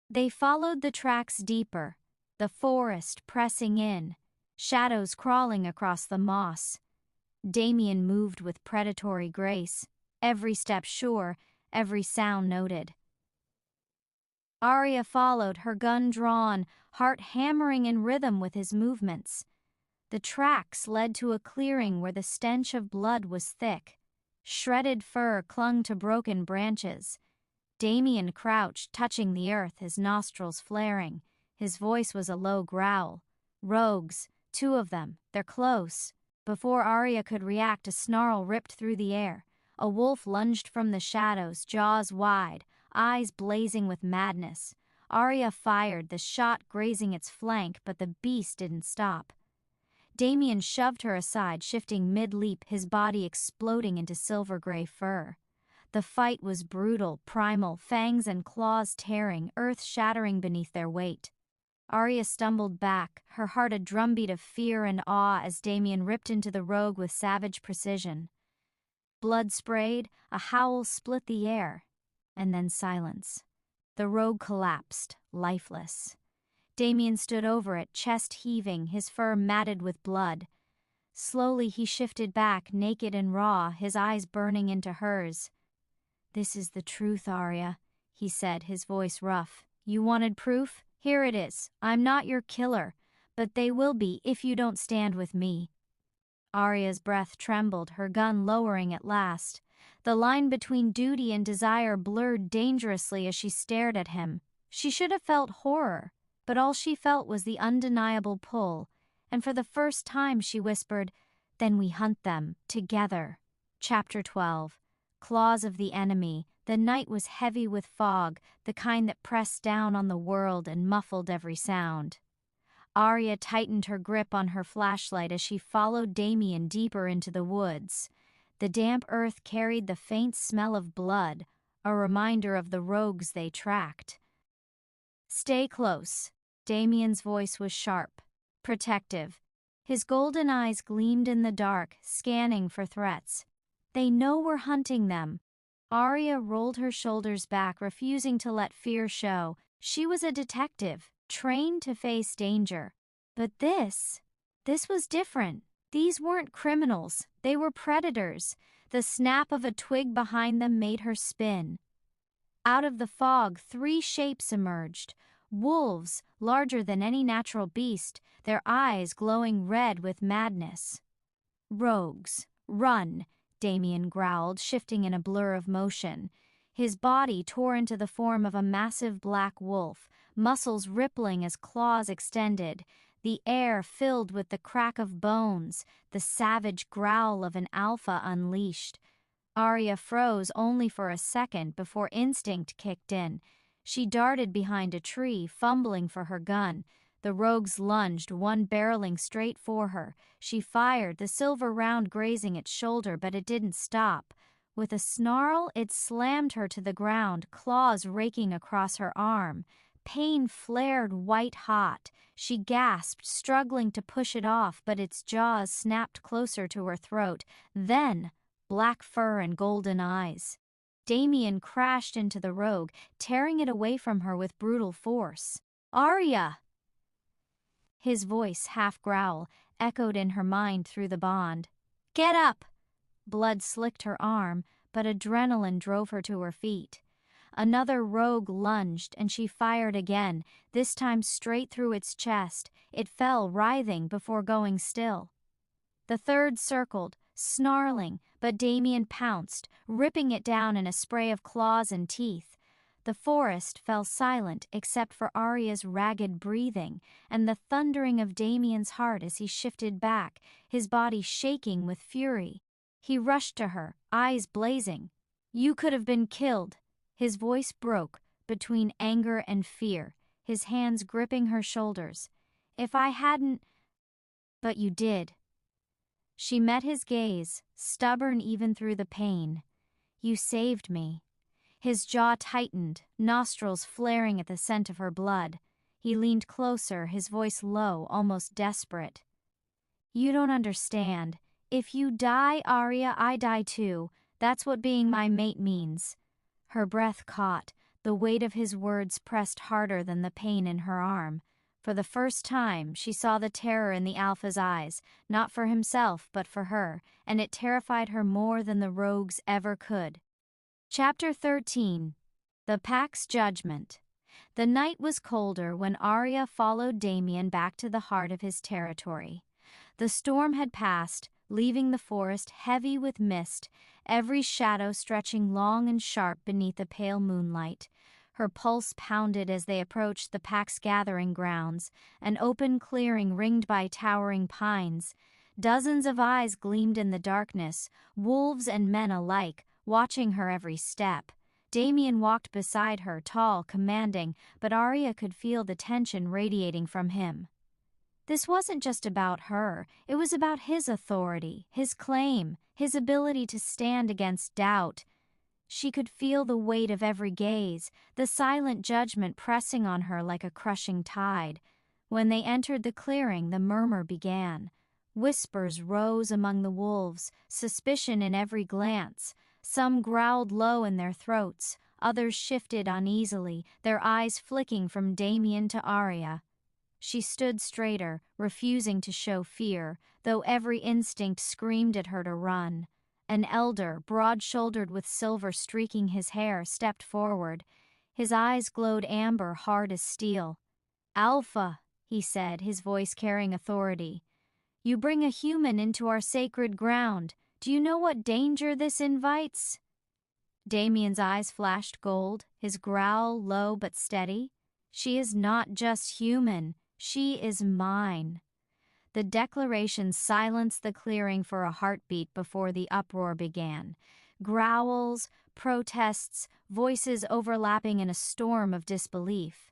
They followed the tracks deeper, the forest pressing in, shadows crawling across the moss. Damien moved with predatory grace, every step sure, every sound noted. Aria followed, her gun drawn, heart hammering in rhythm with his movements. The tracks led to a clearing where the stench of blood was thick. Shredded fur clung to broken branches. Damien crouched, touching the earth, his nostrils flaring. His voice was a low growl. Rogues, 2 of them, they're close. Before Aria could react, a snarl ripped through the air. A wolf lunged from the shadows, jaws wide, eyes blazing with madness. Aria fired, the shot grazing its flank, but the beast didn't stop. Damien shoved her aside, shifting mid-leap, his body exploding into silver-gray fur. The fight was brutal, primal, fangs and claws tearing, earth shattering beneath their weight. Aria stumbled back, her heart a drumbeat of fear and awe as Damien ripped into the rogue with savage precision. Blood sprayed, a howl split the air, and then silence. The rogue collapsed, lifeless. Damien stood over it, chest heaving, his fur matted with blood. Slowly he shifted back, naked and raw, his eyes burning into hers. This is the truth, Aria, he said, his voice rough. You wanted proof? Here it is. I'm not your killer, but they will be if you don't stand with me. Aria's breath trembled, her gun lowering at last. The line between duty and desire blurred dangerously as she stared at him. She should have felt horror, but all she felt was the undeniable pull, and for the first time she whispered, Then we hunt them, together. Chapter 12. Claws of the enemy. The night was heavy with fog, the kind that pressed down on the world and muffled every sound. Aria tightened her grip on her flashlight as she followed Damien deeper into the woods. The damp earth carried the faint smell of blood, a reminder of the rogues they tracked. Stay close. Damien's voice was sharp, protective. His golden eyes gleamed in the dark, scanning for threats. They know we're hunting them. Aria rolled her shoulders back, refusing to let fear show. She was a detective, trained to face danger. But this was different. These weren't criminals, they were predators. The snap of a twig behind them made her spin. Out of the fog, 3 shapes emerged. Wolves, larger than any natural beast, their eyes glowing red with madness. Rogues. Run, Damien growled, shifting in a blur of motion. His body tore into the form of a massive black wolf, muscles rippling as claws extended, the air filled with the crack of bones, the savage growl of an alpha unleashed. Aria froze only for a second before instinct kicked in. She darted behind a tree, fumbling for her gun. The rogues lunged, one barreling straight for her. She fired, the silver round grazing its shoulder, but it didn't stop. With a snarl, it slammed her to the ground, claws raking across her arm. Pain flared white-hot. She gasped, struggling to push it off, but its jaws snapped closer to her throat. Then, black fur and golden eyes. Damien crashed into the rogue, tearing it away from her with brutal force. "Aria!" His voice, half-growl, echoed in her mind through the bond. "Get up!" Blood slicked her arm, but adrenaline drove her to her feet. Another rogue lunged, and she fired again, this time straight through its chest. It fell, writhing, before going still. The third circled, snarling, but Damien pounced, ripping it down in a spray of claws and teeth. The forest fell silent except for Aria's ragged breathing and the thundering of Damien's heart as he shifted back, his body shaking with fury. He rushed to her, eyes blazing. "You could have been killed." His voice broke between anger and fear, his hands gripping her shoulders. "If I hadn't—" "But you did." She met his gaze, stubborn even through the pain. "You saved me." His jaw tightened, nostrils flaring at the scent of her blood. He leaned closer, his voice low, almost desperate. "You don't understand. If you die, Aria, I die too. That's what being my mate means." Her breath caught. The weight of his words pressed harder than the pain in her arm. For the first time, she saw the terror in the Alpha's eyes, not for himself but for her, and it terrified her more than the rogues ever could. Chapter 13. The Pack's Judgment. The night was colder when Aria followed Damien back to the heart of his territory. The storm had passed, leaving the forest heavy with mist, every shadow stretching long and sharp beneath the pale moonlight. Her pulse pounded as they approached the Pack's gathering grounds, an open clearing ringed by towering pines. Dozens of eyes gleamed in the darkness, wolves and men alike, watching her every step. Damien walked beside her, tall, commanding, but Aria could feel the tension radiating from him. This wasn't just about her, it was about his authority, his claim, his ability to stand against doubt. She could feel the weight of every gaze, the silent judgment pressing on her like a crushing tide. When they entered the clearing, the murmur began. Whispers rose among the wolves, suspicion in every glance. Some growled low in their throats, others shifted uneasily, their eyes flicking from Damien to Aria. She stood straighter, refusing to show fear, though every instinct screamed at her to run. An elder, broad-shouldered with silver streaking his hair, stepped forward. His eyes glowed amber, hard as steel. "Alpha," he said, his voice carrying authority. "You bring a human into our sacred ground. Do you know what danger this invites?" Damien's eyes flashed gold, his growl low but steady. "She is not just human. She is mine." The declaration silenced the clearing for a heartbeat before the uproar began. Growls, protests, voices overlapping in a storm of disbelief.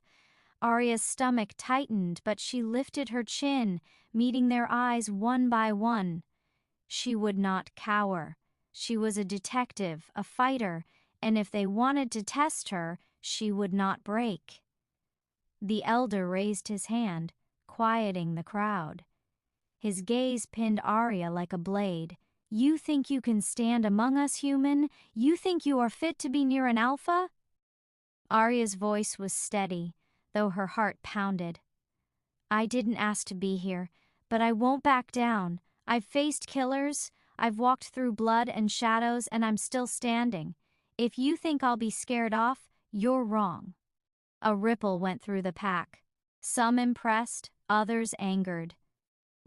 Aria's stomach tightened, but she lifted her chin, meeting their eyes one by one. She would not cower. She was a detective, a fighter, and if they wanted to test her, she would not break. The elder raised his hand, quieting the crowd. His gaze pinned Aria like a blade. "You think you can stand among us, human? You think you are fit to be near an alpha?" Aria's voice was steady, though her heart pounded. "I didn't ask to be here, but I won't back down. I've faced killers, I've walked through blood and shadows, and I'm still standing. If you think I'll be scared off, you're wrong." A ripple went through the pack. Some impressed, others angered.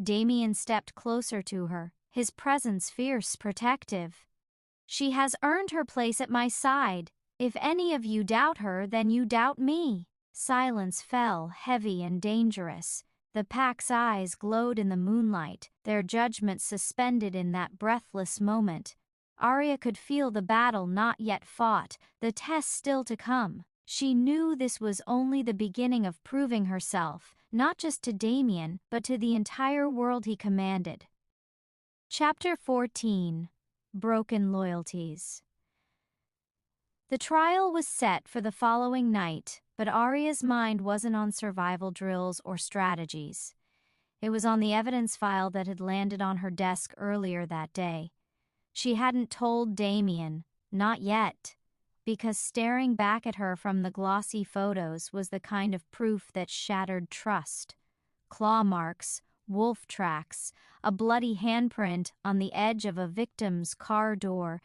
Damien stepped closer to her, his presence fierce, protective. "She has earned her place at my side. If any of you doubt her, then you doubt me." Silence fell, heavy and dangerous. The pack's eyes glowed in the moonlight, their judgment suspended in that breathless moment. Aria could feel the battle not yet fought, the test still to come. She knew this was only the beginning of proving herself, not just to Damien, but to the entire world he commanded. Chapter 14. Broken Loyalties. The trial was set for the following night, but Aria's mind wasn't on survival drills or strategies. It was on the evidence file that had landed on her desk earlier that day. She hadn't told Damien, not yet, because staring back at her from the glossy photos was the kind of proof that shattered trust. Claw marks, wolf tracks, a bloody handprint on the edge of a victim's car door,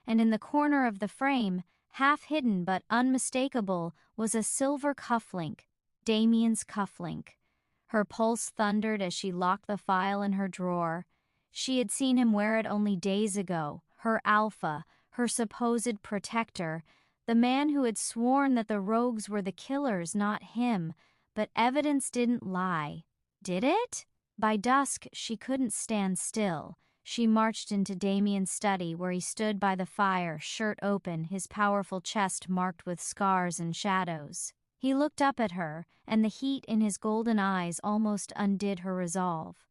and in the corner of the frame, half hidden but unmistakable, was a silver cufflink, Damien's cufflink. Her pulse thundered as she locked the file in her drawer. She had seen him wear it only days ago, her alpha, her supposed protector, the man who had sworn that the rogues were the killers, not him. But evidence didn't lie. Did it? By dusk, she couldn't stand still. She marched into Damien's study where he stood by the fire, shirt open, his powerful chest marked with scars and shadows. He looked up at her, and the heat in his golden eyes almost undid her resolve.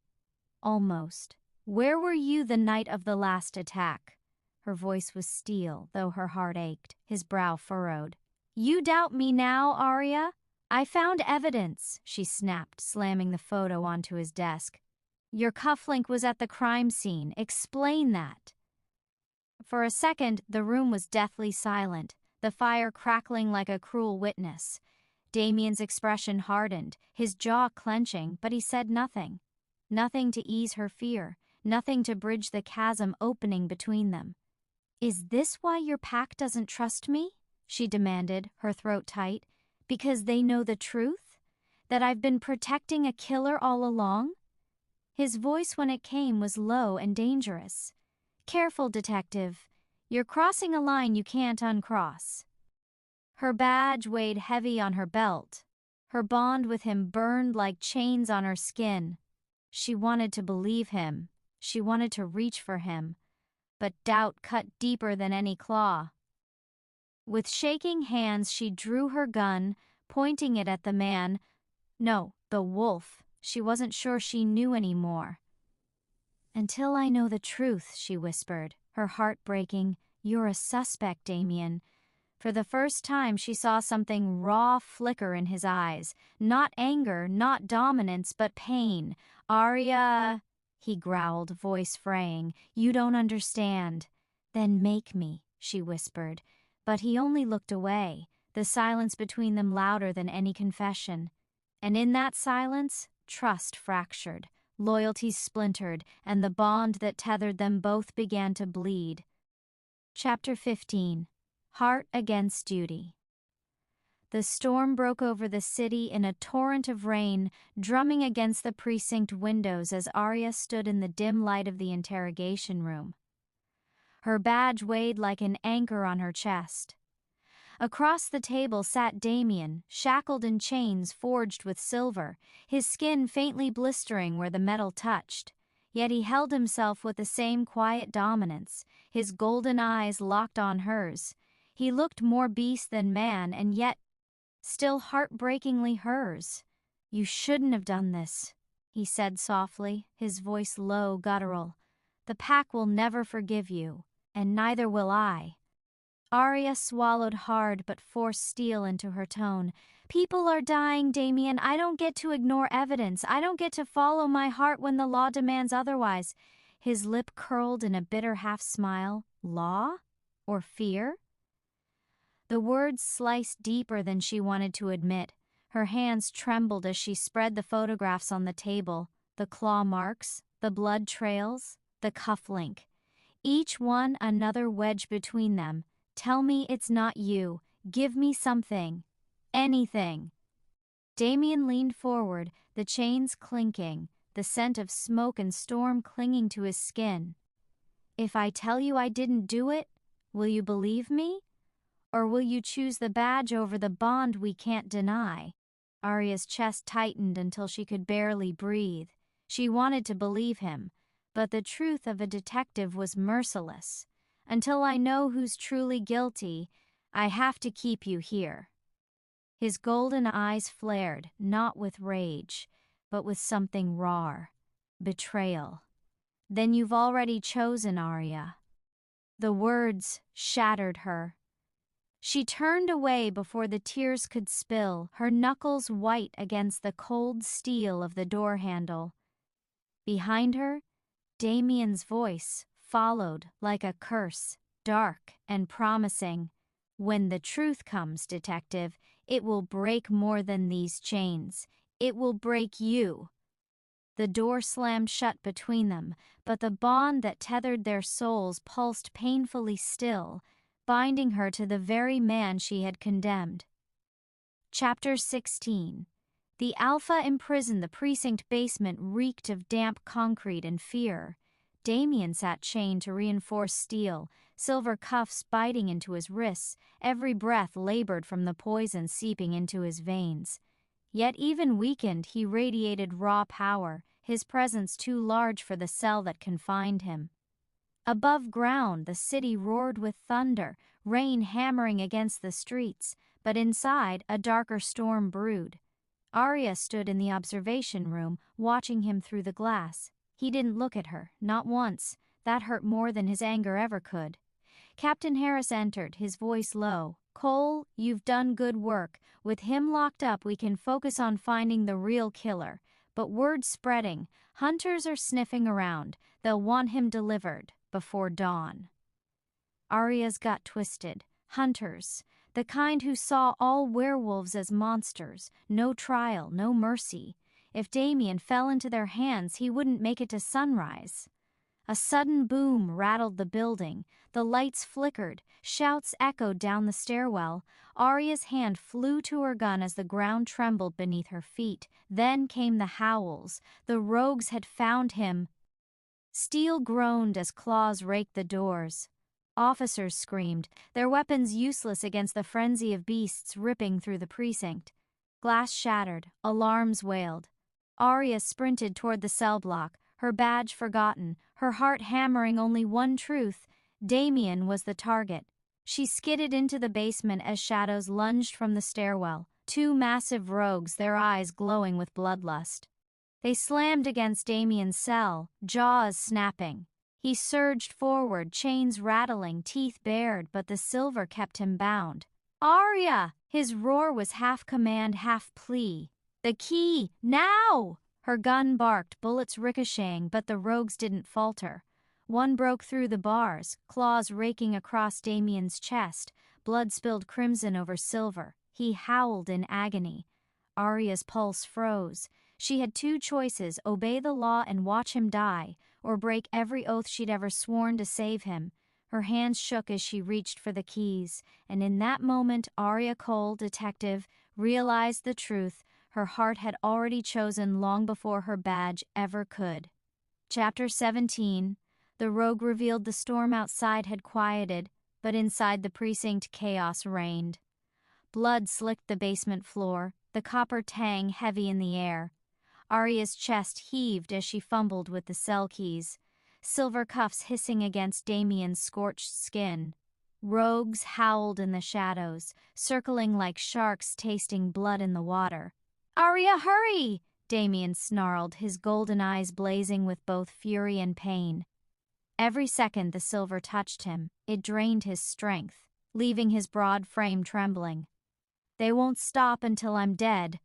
Almost. "Where were you the night of the last attack?" Her voice was steel, though her heart ached, his brow furrowed. "You doubt me now, Aria? I found evidence," she snapped, slamming the photo onto his desk. "Your cufflink was at the crime scene. Explain that." For a second, the room was deathly silent, the fire crackling like a cruel witness. Damien's expression hardened, his jaw clenching, but he said nothing. Nothing to ease her fear, nothing to bridge the chasm opening between them. "Is this why your pack doesn't trust me?" she demanded, her throat tight. "Because they know the truth? That I've been protecting a killer all along?" His voice when it came was low and dangerous. "Careful, detective. You're crossing a line you can't uncross." Her badge weighed heavy on her belt. Her bond with him burned like chains on her skin. She wanted to believe him. She wanted to reach for him. But doubt cut deeper than any claw. With shaking hands, she drew her gun, pointing it at the man. No, the wolf. She wasn't sure she knew anymore. "Until I know the truth," she whispered, her heart breaking. "You're a suspect, Damien." For the first time, she saw something raw flicker in his eyes. Not anger, not dominance, but pain. "Aria," he growled, voice fraying, "you don't understand." "Then make me," she whispered. But he only looked away, the silence between them louder than any confession. And in that silence, trust fractured, loyalty splintered, and the bond that tethered them both began to bleed. Chapter 15. Heart Against Duty. The storm broke over the city in a torrent of rain, drumming against the precinct windows as Aria stood in the dim light of the interrogation room. Her badge weighed like an anchor on her chest. Across the table sat Damien, shackled in chains forged with silver, his skin faintly blistering where the metal touched. Yet he held himself with the same quiet dominance, his golden eyes locked on hers. He looked more beast than man, and yet still heartbreakingly hers. "You shouldn't have done this," he said softly, his voice low, guttural. "The pack will never forgive you, and neither will I." Aria swallowed hard but forced steel into her tone. "People are dying, Damien. I don't get to ignore evidence. I don't get to follow my heart when the law demands otherwise." His lip curled in a bitter half-smile. Law? Or fear? The words sliced deeper than she wanted to admit. Her hands trembled as she spread the photographs on the table, the claw marks, the blood trails, the cufflink. Each one another wedge between them. "Tell me it's not you. Give me something. Anything." Damien leaned forward, the chains clinking, the scent of smoke and storm clinging to his skin. "If I tell you I didn't do it, will you believe me? Or will you choose the badge over the bond we can't deny?" Aria's chest tightened until she could barely breathe. She wanted to believe him, but the truth of a detective was merciless. "Until I know who's truly guilty, I have to keep you here." His golden eyes flared, not with rage, but with something raw. Betrayal. "Then you've already chosen, Aria." The words shattered her. She turned away before the tears could spill, her knuckles white against the cold steel of the door handle. Behind her, Damien's voice followed like a curse, dark and promising. "When the truth comes, detective, it will break more than these chains. It will break you." The door slammed shut between them, but the bond that tethered their souls pulsed painfully still, binding her to the very man she had condemned. Chapter 16. The Alpha imprisoned. The precinct basement reeked of damp concrete and fear. Damien sat chained to reinforced steel, silver cuffs biting into his wrists, every breath labored from the poison seeping into his veins. Yet even weakened, he radiated raw power, his presence too large for the cell that confined him. Above ground, the city roared with thunder, rain hammering against the streets, but inside, a darker storm brewed. Aria stood in the observation room, watching him through the glass. He didn't look at her, not once. That hurt more than his anger ever could. Captain Harris entered, his voice low. "Cole, you've done good work. With him locked up, we can focus on finding the real killer. But word's spreading. Hunters are sniffing around. They'll want him delivered before dawn." Aria's gut twisted. Hunters. The kind who saw all werewolves as monsters. No trial, no mercy. If Damien fell into their hands, he wouldn't make it to sunrise. A sudden boom rattled the building. The lights flickered. Shouts echoed down the stairwell. Aria's hand flew to her gun as the ground trembled beneath her feet. Then came the howls. The rogues had found him. Steel groaned as claws raked the doors. Officers screamed, their weapons useless against the frenzy of beasts ripping through the precinct. Glass shattered. Alarms wailed. Aria sprinted toward the cell block, her badge forgotten, her heart hammering only one truth: Damien was the target. She skidded into the basement as shadows lunged from the stairwell, two massive rogues, their eyes glowing with bloodlust. They slammed against Damien's cell, jaws snapping. He surged forward, chains rattling, teeth bared, but the silver kept him bound. "Aria!" His roar was half command, half plea. "The key! Now!" Her gun barked, bullets ricocheting, but the rogues didn't falter. One broke through the bars, claws raking across Damien's chest, blood spilled crimson over silver. He howled in agony. Aria's pulse froze. She had two choices: obey the law and watch him die, or break every oath she'd ever sworn to save him. Her hands shook as she reached for the keys, and in that moment Aria Cole, detective, realized the truth her heart had already chosen long before her badge ever could. Chapter 17. The rogue revealed the storm outside had quieted, but inside the precinct chaos reigned. Blood slicked the basement floor, the copper tang heavy in the air. Aria's chest heaved as she fumbled with the cell keys, silver cuffs hissing against Damien's scorched skin. Rogues howled in the shadows, circling like sharks tasting blood in the water. "Aria, hurry!" Damien snarled, his golden eyes blazing with both fury and pain. Every second the silver touched him, it drained his strength, leaving his broad frame trembling. "They won't stop until I'm dead."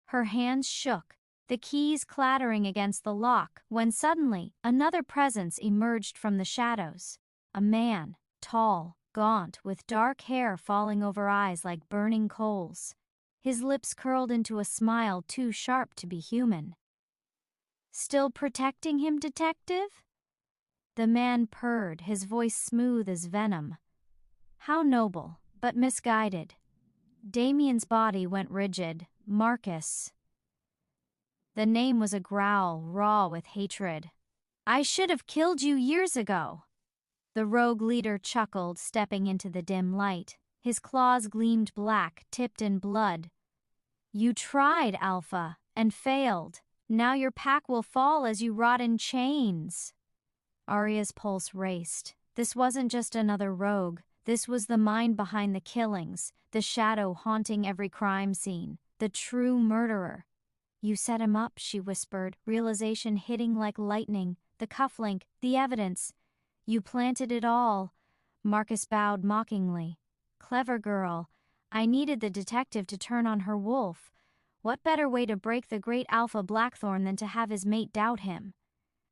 Her hands shook, the keys clattering against the lock, when suddenly another presence emerged from the shadows. A man, tall, gaunt, with dark hair falling over eyes like burning coals. His lips curled into a smile too sharp to be human. "Still protecting him, detective?" The man purred, his voice smooth as venom. How noble, but misguided. Damien's body went rigid. Marcus. The name was a growl, raw with hatred. "I should have killed you years ago." The rogue leader chuckled, stepping into the dim light. His claws gleamed black, tipped in blood. "You tried, Alpha, and failed. Now your pack will fall as you rot in chains." Aria's pulse raced. This wasn't just another rogue. This was the mind behind the killings, the shadow haunting every crime scene, the true murderer. "You set him up," she whispered, realization hitting like lightning. "The cufflink, the evidence. You planted it all." Marcus bowed mockingly. Clever girl. I needed the detective to turn on her wolf. What better way to break the great Alpha Blackthorn than to have his mate doubt him?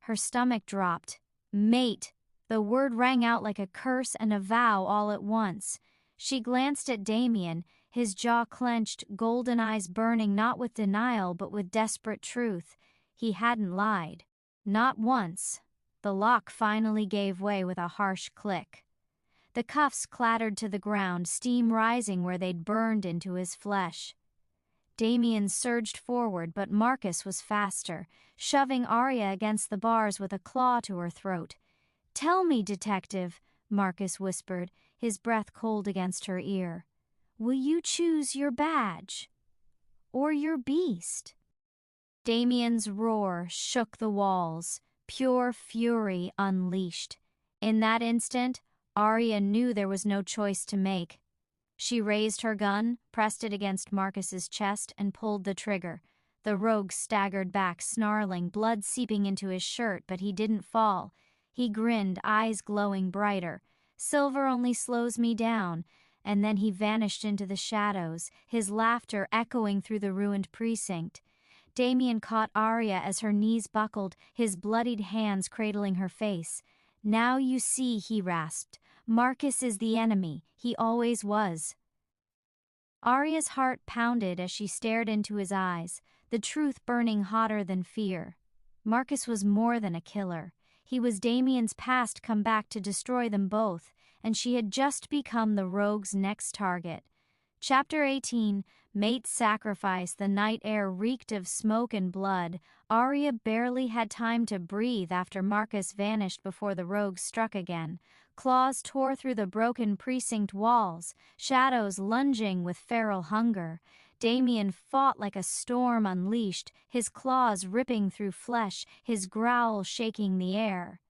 Her stomach dropped. Mate! The word rang out like a curse and a vow all at once. She glanced at Damien, his jaw clenched, golden eyes burning not with denial but with desperate truth. He hadn't lied. Not once. The lock finally gave way with a harsh click. The cuffs clattered to the ground, steam rising where they'd burned into his flesh. Damien surged forward, but Marcus was faster, shoving Aria against the bars with a claw to her throat. "Tell me, detective," Marcus whispered, his breath cold against her ear. "Will you choose your badge? Or your beast?" Damien's roar shook the walls, pure fury unleashed. In that instant, Aria knew there was no choice to make. She raised her gun, pressed it against Marcus's chest, and pulled the trigger. The rogue staggered back, snarling, blood seeping into his shirt, but he didn't fall. He grinned, eyes glowing brighter. "Silver only slows me down." And then he vanished into the shadows, his laughter echoing through the ruined precinct. Damien caught Aria as her knees buckled, his bloodied hands cradling her face. "Now you see," he rasped. "Marcus is the enemy. He always was." Aria's heart pounded as she stared into his eyes, the truth burning hotter than fear. Marcus was more than a killer. He was Damien's past come back to destroy them both, and she had just become the rogue's next target. Chapter 18, Mate's Sacrifice. The night air reeked of smoke and blood. Aria barely had time to breathe after Marcus vanished before the rogue struck again. Claws tore through the broken precinct walls, shadows lunging with feral hunger. Damien fought like a storm unleashed, his claws ripping through flesh, his growl shaking the air.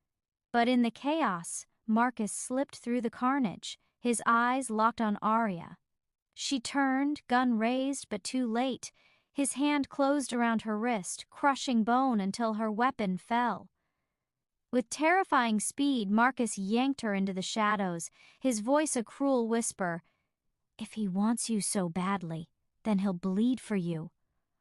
But in the chaos, Marcus slipped through the carnage, his eyes locked on Aria. She turned, gun raised, but too late. His hand closed around her wrist, crushing bone until her weapon fell. With terrifying speed, Marcus yanked her into the shadows, his voice a cruel whisper. "If he wants you so badly, then he'll bleed for you."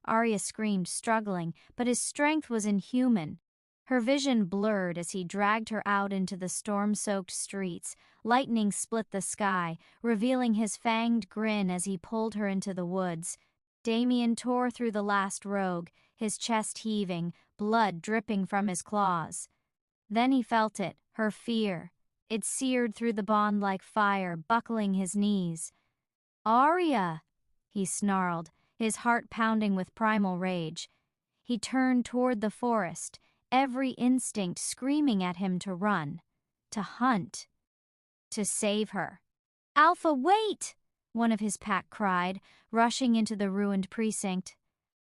Aria screamed, struggling, but his strength was inhuman. Her vision blurred as he dragged her out into the storm-soaked streets. Lightning split the sky, revealing his fanged grin as he pulled her into the woods. Damien tore through the last rogue, his chest heaving, blood dripping from his claws. Then he felt it, her fear. It seared through the bond like fire, buckling his knees. "Aria!" he snarled, his heart pounding with primal rage. He turned toward the forest, every instinct screaming at him to run, to hunt, to save her. "Alpha, wait!" one of his pack cried, rushing into the ruined precinct.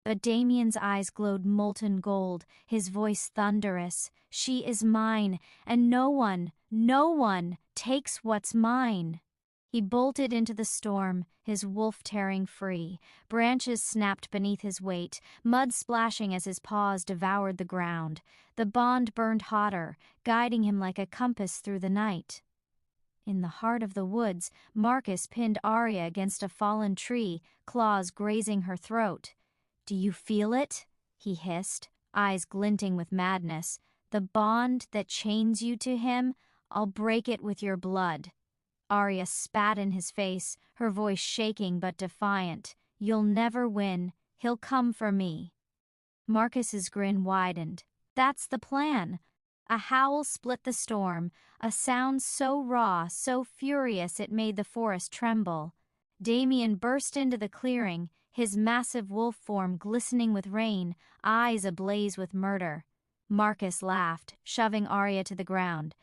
But Damien's eyes glowed molten gold, his voice thunderous. "She is mine, and no one takes what's mine." He bolted into the storm, his wolf tearing free. Branches snapped beneath his weight, mud splashing as his paws devoured the ground. The bond burned hotter, guiding him like a compass through the night. In the heart of the woods, Marcus pinned Aria against a fallen tree, claws grazing her throat. "Do you feel it?" he hissed, eyes glinting with madness. "The bond that chains you to him, I'll break it with your blood." Aria spat in his face, her voice shaking but defiant. "You'll never win. He'll come for me." Marcus's grin widened. "That's the plan." A howl split the storm, a sound so raw, so furious it made the forest tremble. Damien burst into the clearing, his massive wolf form glistening with rain, eyes ablaze with murder. Marcus laughed, shoving Aria to the ground.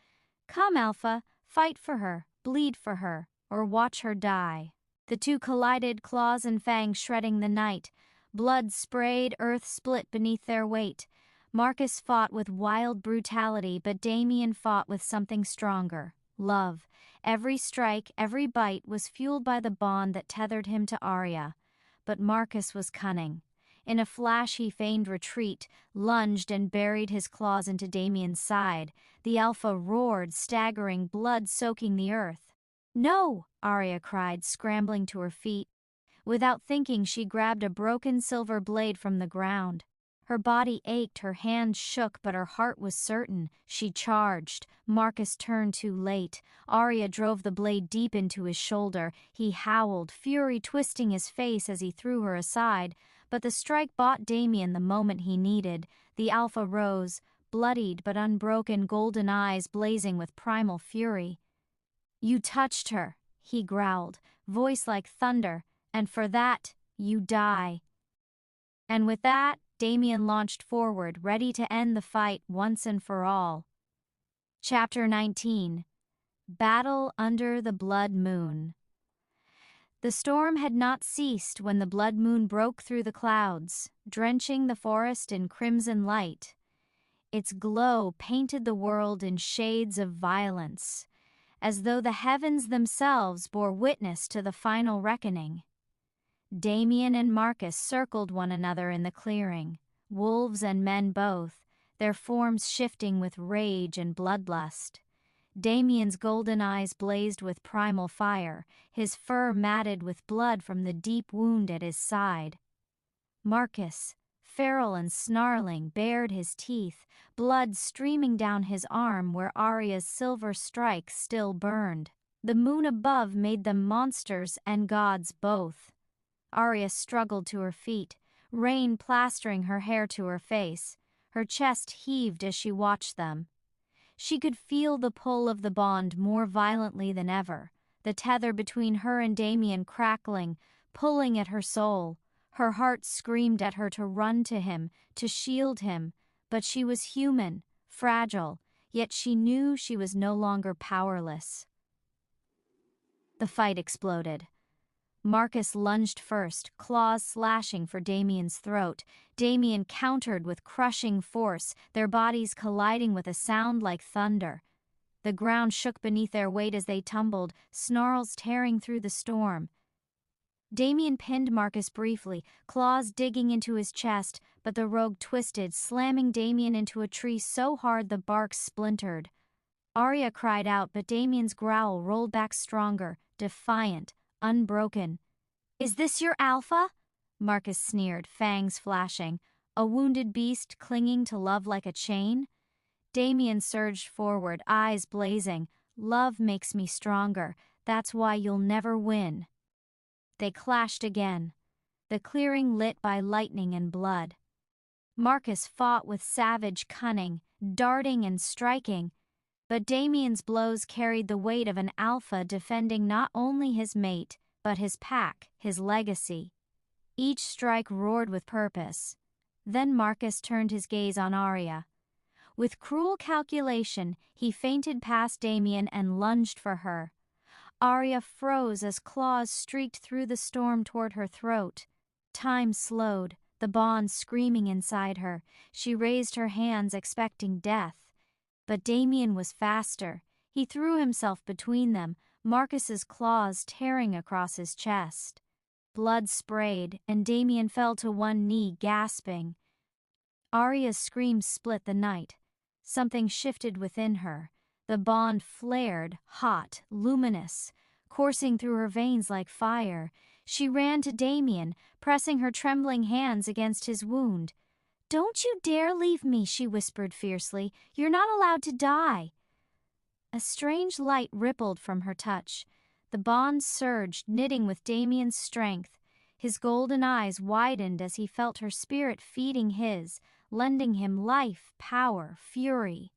"Come, Alpha, fight for her. Bleed for her, or watch her die." The two collided, claws and fangs shredding the night. Blood sprayed, earth split beneath their weight. Marcus fought with wild brutality, but Damien fought with something stronger, love. Every strike, every bite was fueled by the bond that tethered him to Aria. But Marcus was cunning. In a flash he feigned retreat, lunged and buried his claws into Damien's side. The Alpha roared, staggering, blood soaking the earth. No! Aria cried, scrambling to her feet. Without thinking, she grabbed a broken silver blade from the ground. Her body ached, her hands shook, but her heart was certain. She charged. Marcus turned too late. Aria drove the blade deep into his shoulder. He howled, fury twisting his face as he threw her aside. But the strike bought Damien the moment he needed. The Alpha rose, bloodied but unbroken, golden eyes blazing with primal fury. "You touched her," he growled, voice like thunder, "and for that, you die." And with that, Damien launched forward, ready to end the fight once and for all. Chapter 19. Battle Under the Blood Moon. The storm had not ceased when the blood moon broke through the clouds, drenching the forest in crimson light. Its glow painted the world in shades of violence, as though the heavens themselves bore witness to the final reckoning. Damien and Marcus circled one another in the clearing, wolves and men both, their forms shifting with rage and bloodlust. Damien's golden eyes blazed with primal fire, his fur matted with blood from the deep wound at his side. Marcus, feral and snarling, bared his teeth, blood streaming down his arm where Aria's silver strike still burned. The moon above made them monsters and gods both. Aria struggled to her feet, rain plastering her hair to her face. Her chest heaved as she watched them. She could feel the pull of the bond more violently than ever, the tether between her and Damien crackling, pulling at her soul. Her heart screamed at her to run to him, to shield him, but she was human, fragile, yet she knew she was no longer powerless. The fight exploded. Marcus lunged first, claws slashing for Damien's throat. Damien countered with crushing force, their bodies colliding with a sound like thunder. The ground shook beneath their weight as they tumbled, snarls tearing through the storm. Damien pinned Marcus briefly, claws digging into his chest, but the rogue twisted, slamming Damien into a tree so hard the bark splintered. Aria cried out, but Damien's growl rolled back stronger, defiant, unbroken. "Is this your alpha?" Marcus sneered, fangs flashing, a wounded beast clinging to love like a chain. Damien surged forward, eyes blazing. "Love makes me stronger. That's why you'll never win." They clashed again, the clearing lit by lightning and blood. Marcus fought with savage cunning, darting and striking, but Damien's blows carried the weight of an alpha defending not only his mate, but his pack, his legacy. Each strike roared with purpose. Then Marcus turned his gaze on Aria. With cruel calculation, he feinted past Damien and lunged for her. Aria froze as claws streaked through the storm toward her throat. Time slowed, the bond screaming inside her. She raised her hands, expecting death. But Damien was faster. He threw himself between them, Marcus's claws tearing across his chest. Blood sprayed, and Damien fell to one knee, gasping. Aria's screams split the night. Something shifted within her. The bond flared, hot, luminous, coursing through her veins like fire. She ran to Damien, pressing her trembling hands against his wound. "Don't you dare leave me," she whispered fiercely. "You're not allowed to die." A strange light rippled from her touch. The bond surged, knitting with Damien's strength. His golden eyes widened as he felt her spirit feeding his, lending him life, power, fury.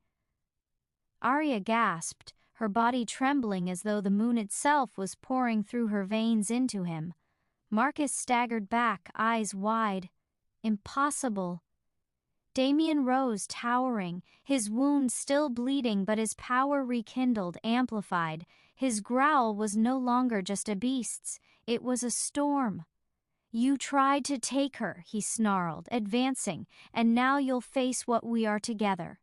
Aria gasped, her body trembling as though the moon itself was pouring through her veins into him. Marcus staggered back, eyes wide. Impossible. Damien rose, towering, his wound still bleeding, but his power rekindled, amplified. His growl was no longer just a beast's, it was a storm. "You tried to take her," he snarled, advancing, "and now you'll face what we are together."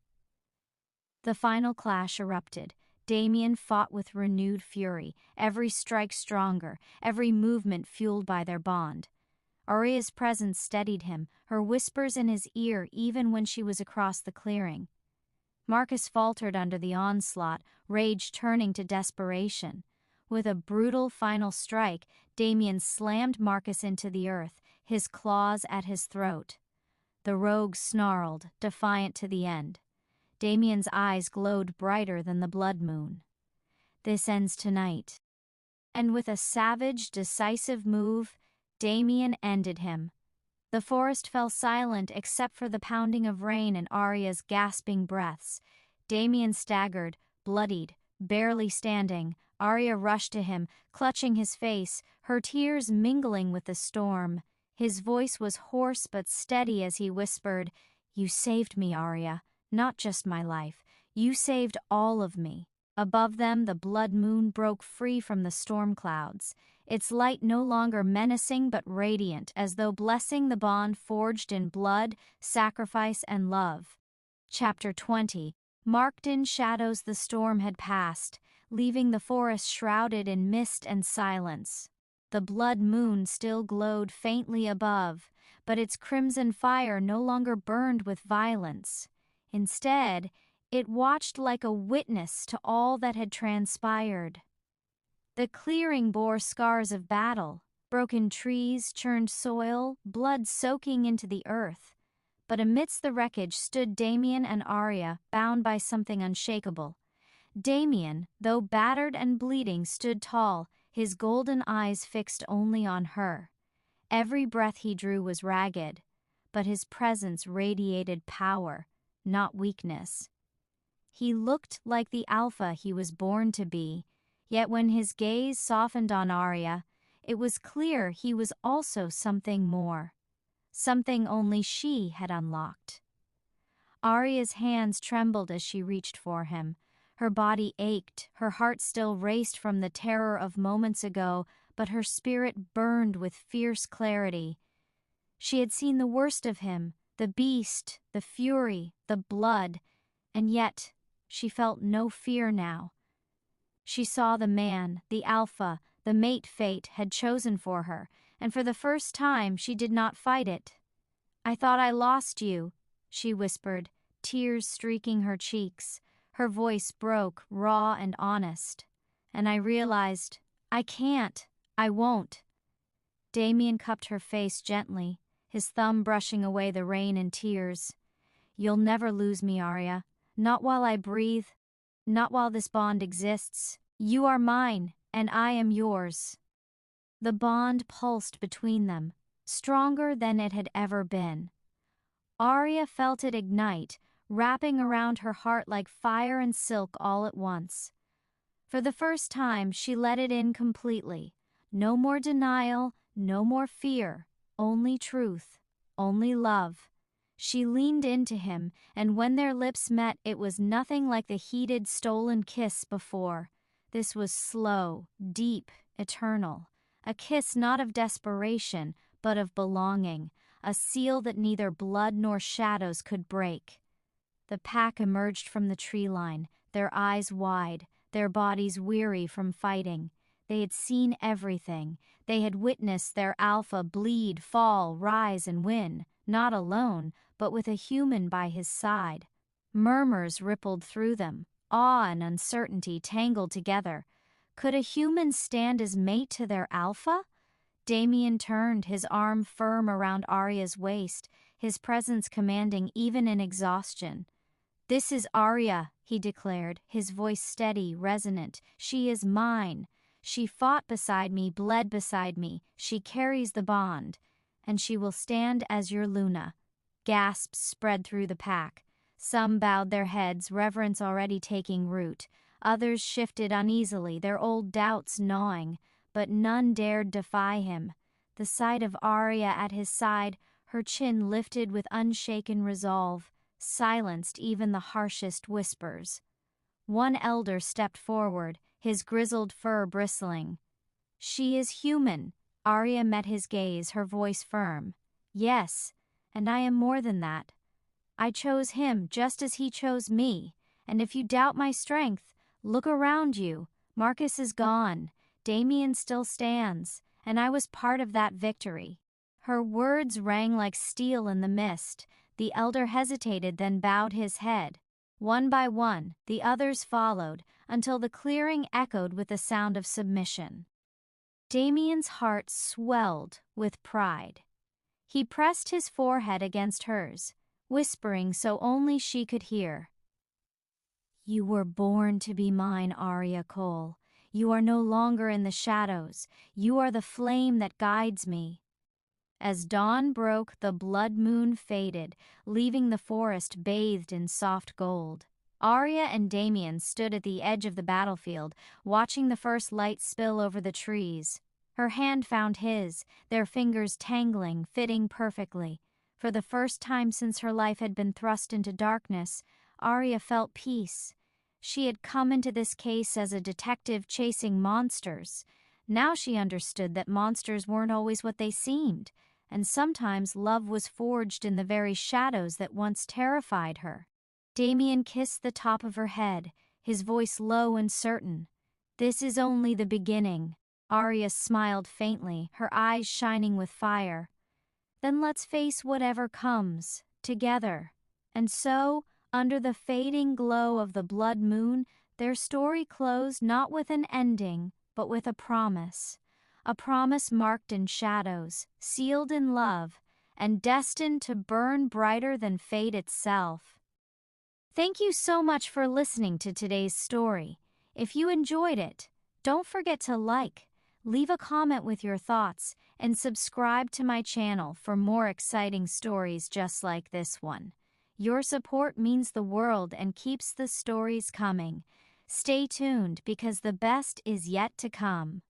The final clash erupted. Damien fought with renewed fury, every strike stronger, every movement fueled by their bond. Aria's presence steadied him, her whispers in his ear even when she was across the clearing. Marcus faltered under the onslaught, rage turning to desperation. With a brutal final strike, Damien slammed Marcus into the earth, his claws at his throat. The rogue snarled, defiant to the end. Damien's eyes glowed brighter than the blood moon. "This ends tonight." And with a savage, decisive move, Damien ended him. The forest fell silent except for the pounding of rain and Aria's gasping breaths. Damien staggered, bloodied, barely standing. Aria rushed to him, clutching his face, her tears mingling with the storm. His voice was hoarse but steady as he whispered, "You saved me, Aria. Not just my life. You saved all of me." Above them, the blood moon broke free from the storm clouds, its light no longer menacing but radiant, as though blessing the bond forged in blood, sacrifice, and love. Chapter 20. Marked in shadows, the storm had passed, leaving the forest shrouded in mist and silence. The blood moon still glowed faintly above, but its crimson fire no longer burned with violence. Instead, it watched like a witness to all that had transpired. The clearing bore scars of battle, broken trees, churned soil, blood soaking into the earth. But amidst the wreckage stood Damien and Aria, bound by something unshakable. Damien, though battered and bleeding, stood tall, his golden eyes fixed only on her. Every breath he drew was ragged, but his presence radiated power, not weakness. He looked like the alpha he was born to be, yet when his gaze softened on Aria, it was clear he was also something more, something only she had unlocked. Aria's hands trembled as she reached for him. Her body ached, her heart still raced from the terror of moments ago, but her spirit burned with fierce clarity. She had seen the worst of him, the beast, the fury, the blood, and yet she felt no fear now. She saw the man, the alpha, the mate fate had chosen for her, and for the first time she did not fight it. "I thought I lost you," she whispered, tears streaking her cheeks. Her voice broke, raw and honest. "And I realized, I can't, I won't." Damien cupped her face gently, his thumb brushing away the rain and tears. "You'll never lose me, Aria. Not while I breathe, not while this bond exists. You are mine, and I am yours." The bond pulsed between them, stronger than it had ever been. Aria felt it ignite, wrapping around her heart like fire and silk all at once. For the first time, she let it in completely. No more denial, no more fear, only truth, only love. She leaned into him, and when their lips met, it was nothing like the heated, stolen kiss before. This was slow, deep, eternal. A kiss not of desperation, but of belonging, a seal that neither blood nor shadows could break. The pack emerged from the tree line, their eyes wide, their bodies weary from fighting. They had seen everything. They had witnessed their alpha bleed, fall, rise, and win, not alone, but with a human by his side. Murmurs rippled through them, awe and uncertainty tangled together. Could a human stand as mate to their alpha? Damien turned, his arm firm around Aria's waist, his presence commanding even in exhaustion. "This is Aria," he declared, his voice steady, resonant. "She is mine. She fought beside me, bled beside me. She carries the bond, and she will stand as your Luna." Gasps spread through the pack. Some bowed their heads, reverence already taking root. Others shifted uneasily, their old doubts gnawing, but none dared defy him. The sight of Aria at his side, her chin lifted with unshaken resolve, silenced even the harshest whispers. One elder stepped forward, his grizzled fur bristling. "She is human." Aria met his gaze, her voice firm. "Yes, and I am more than that. I chose him just as he chose me, and if you doubt my strength, look around you. Marcus is gone. Damien still stands, and I was part of that victory." Her words rang like steel in the mist. The elder hesitated, then bowed his head. One by one, the others followed, until the clearing echoed with the sound of submission. Damien's heart swelled with pride. He pressed his forehead against hers, whispering so only she could hear. "You were born to be mine, Aria Cole. You are no longer in the shadows. You are the flame that guides me." As dawn broke, the blood moon faded, leaving the forest bathed in soft gold. Aria and Damien stood at the edge of the battlefield, watching the first light spill over the trees. Her hand found his, their fingers tangling, fitting perfectly. For the first time since her life had been thrust into darkness, Aria felt peace. She had come into this case as a detective chasing monsters. Now she understood that monsters weren't always what they seemed, and sometimes love was forged in the very shadows that once terrified her. Damien kissed the top of her head, his voice low and certain. "This is only the beginning." Aria smiled faintly, her eyes shining with fire. "Then let's face whatever comes, together." And so, under the fading glow of the blood moon, their story closed not with an ending, but with a promise. A promise marked in shadows, sealed in love, and destined to burn brighter than fate itself. Thank you so much for listening to today's story. If you enjoyed it, don't forget to like, leave a comment with your thoughts, and subscribe to my channel for more exciting stories just like this one. Your support means the world and keeps the stories coming. Stay tuned because the best is yet to come.